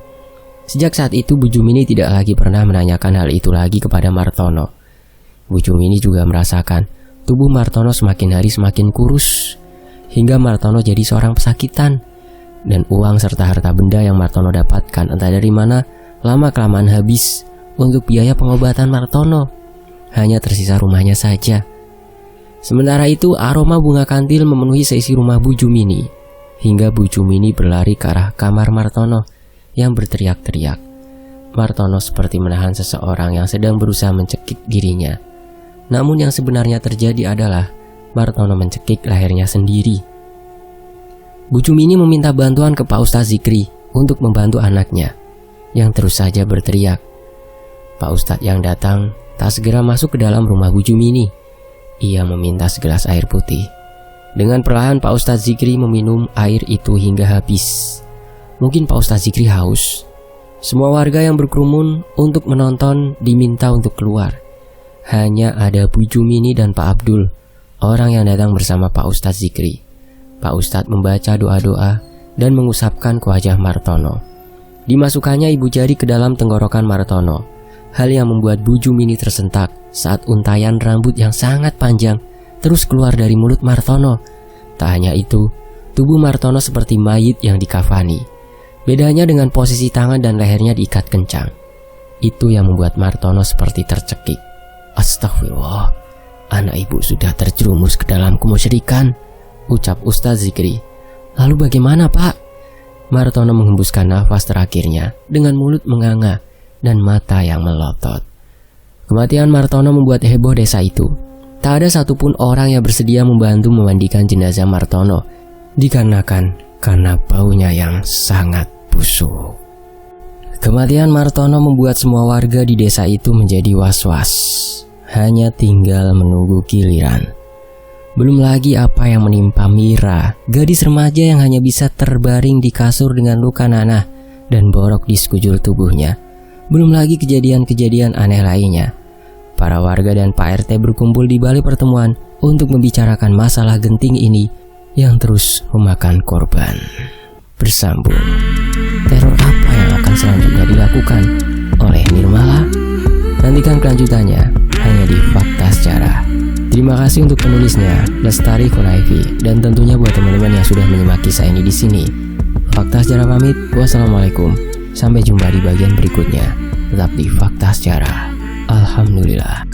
Sejak saat itu Bu Jumini tidak lagi pernah menanyakan hal itu lagi kepada Martono. Bu Jumini juga merasakan tubuh Martono semakin hari semakin kurus, hingga Martono jadi seorang pesakitan. Dan uang serta harta benda yang Martono dapatkan entah dari mana lama-kelamaan habis untuk biaya pengobatan Martono. Hanya tersisa rumahnya saja. Sementara itu aroma bunga kantil memenuhi seisi rumah Bu Jumini, hingga Bu Jumini berlari ke arah kamar Martono yang berteriak-teriak. Martono seperti menahan seseorang yang sedang berusaha mencekik dirinya. Namun yang sebenarnya terjadi adalah Martono mencekik lehernya sendiri. Bu Jumini meminta bantuan ke Pak Ustadz Zikri untuk membantu anaknya yang terus saja berteriak. Pak Ustadz yang datang tak segera masuk ke dalam rumah Bu Jumini. Ia meminta segelas air putih. Dengan perlahan Pak Ustadz Zikri meminum air itu hingga habis. Mungkin Pak Ustadz Zikri haus. Semua warga yang berkerumun untuk menonton diminta untuk keluar. Hanya ada Bu Jumini dan Pak Abdul, orang yang datang bersama Pak Ustadz Zikri. Pak Ustadz membaca doa-doa dan mengusapkan ke wajah Martono. Dimasukkannya ibu jari ke dalam tenggorokan Martono. Hal yang membuat Bu Jumini tersentak saat untayan rambut yang sangat panjang terus keluar dari mulut Martono. Tak hanya itu, tubuh Martono seperti mayit yang dikafani. Bedanya dengan posisi tangan dan lehernya diikat kencang. Itu yang membuat Martono seperti tercekik. Astagfirullah, anak ibu sudah terjerumus ke dalam kemusyrikan, ucap Ustadz Zikri. Lalu bagaimana, Pak? Martono menghembuskan nafas terakhirnya dengan mulut menganga dan mata yang melotot. Kematian Martono membuat heboh desa itu. Tak ada satupun orang yang bersedia membantu memandikan jenazah Martono, dikarenakan karena baunya yang sangat busuk. Kematian Martono membuat semua warga di desa itu menjadi was-was. Hanya tinggal menunggu giliran. Belum lagi apa yang menimpa Mira, gadis remaja yang hanya bisa terbaring di kasur dengan luka nanah dan borok di sekujur tubuhnya. Belum lagi kejadian-kejadian aneh lainnya. Para warga dan Pak RT berkumpul di balai pertemuan untuk membicarakan masalah genting ini yang terus memakan korban. Bersambung, teror apa yang akan selanjutnya dilakukan oleh Nirmala? Nantikan kelanjutannya hanya di Fakta Sejarah. Terima kasih untuk penulisnya, Lestari Kunaifi, dan tentunya buat teman-teman yang sudah menyimak kisah ini di sini. Fakta Sejarah pamit. Wassalamualaikum. Sampai jumpa di bagian berikutnya. Tetap di Fakta Sejarah. Alhamdulillah.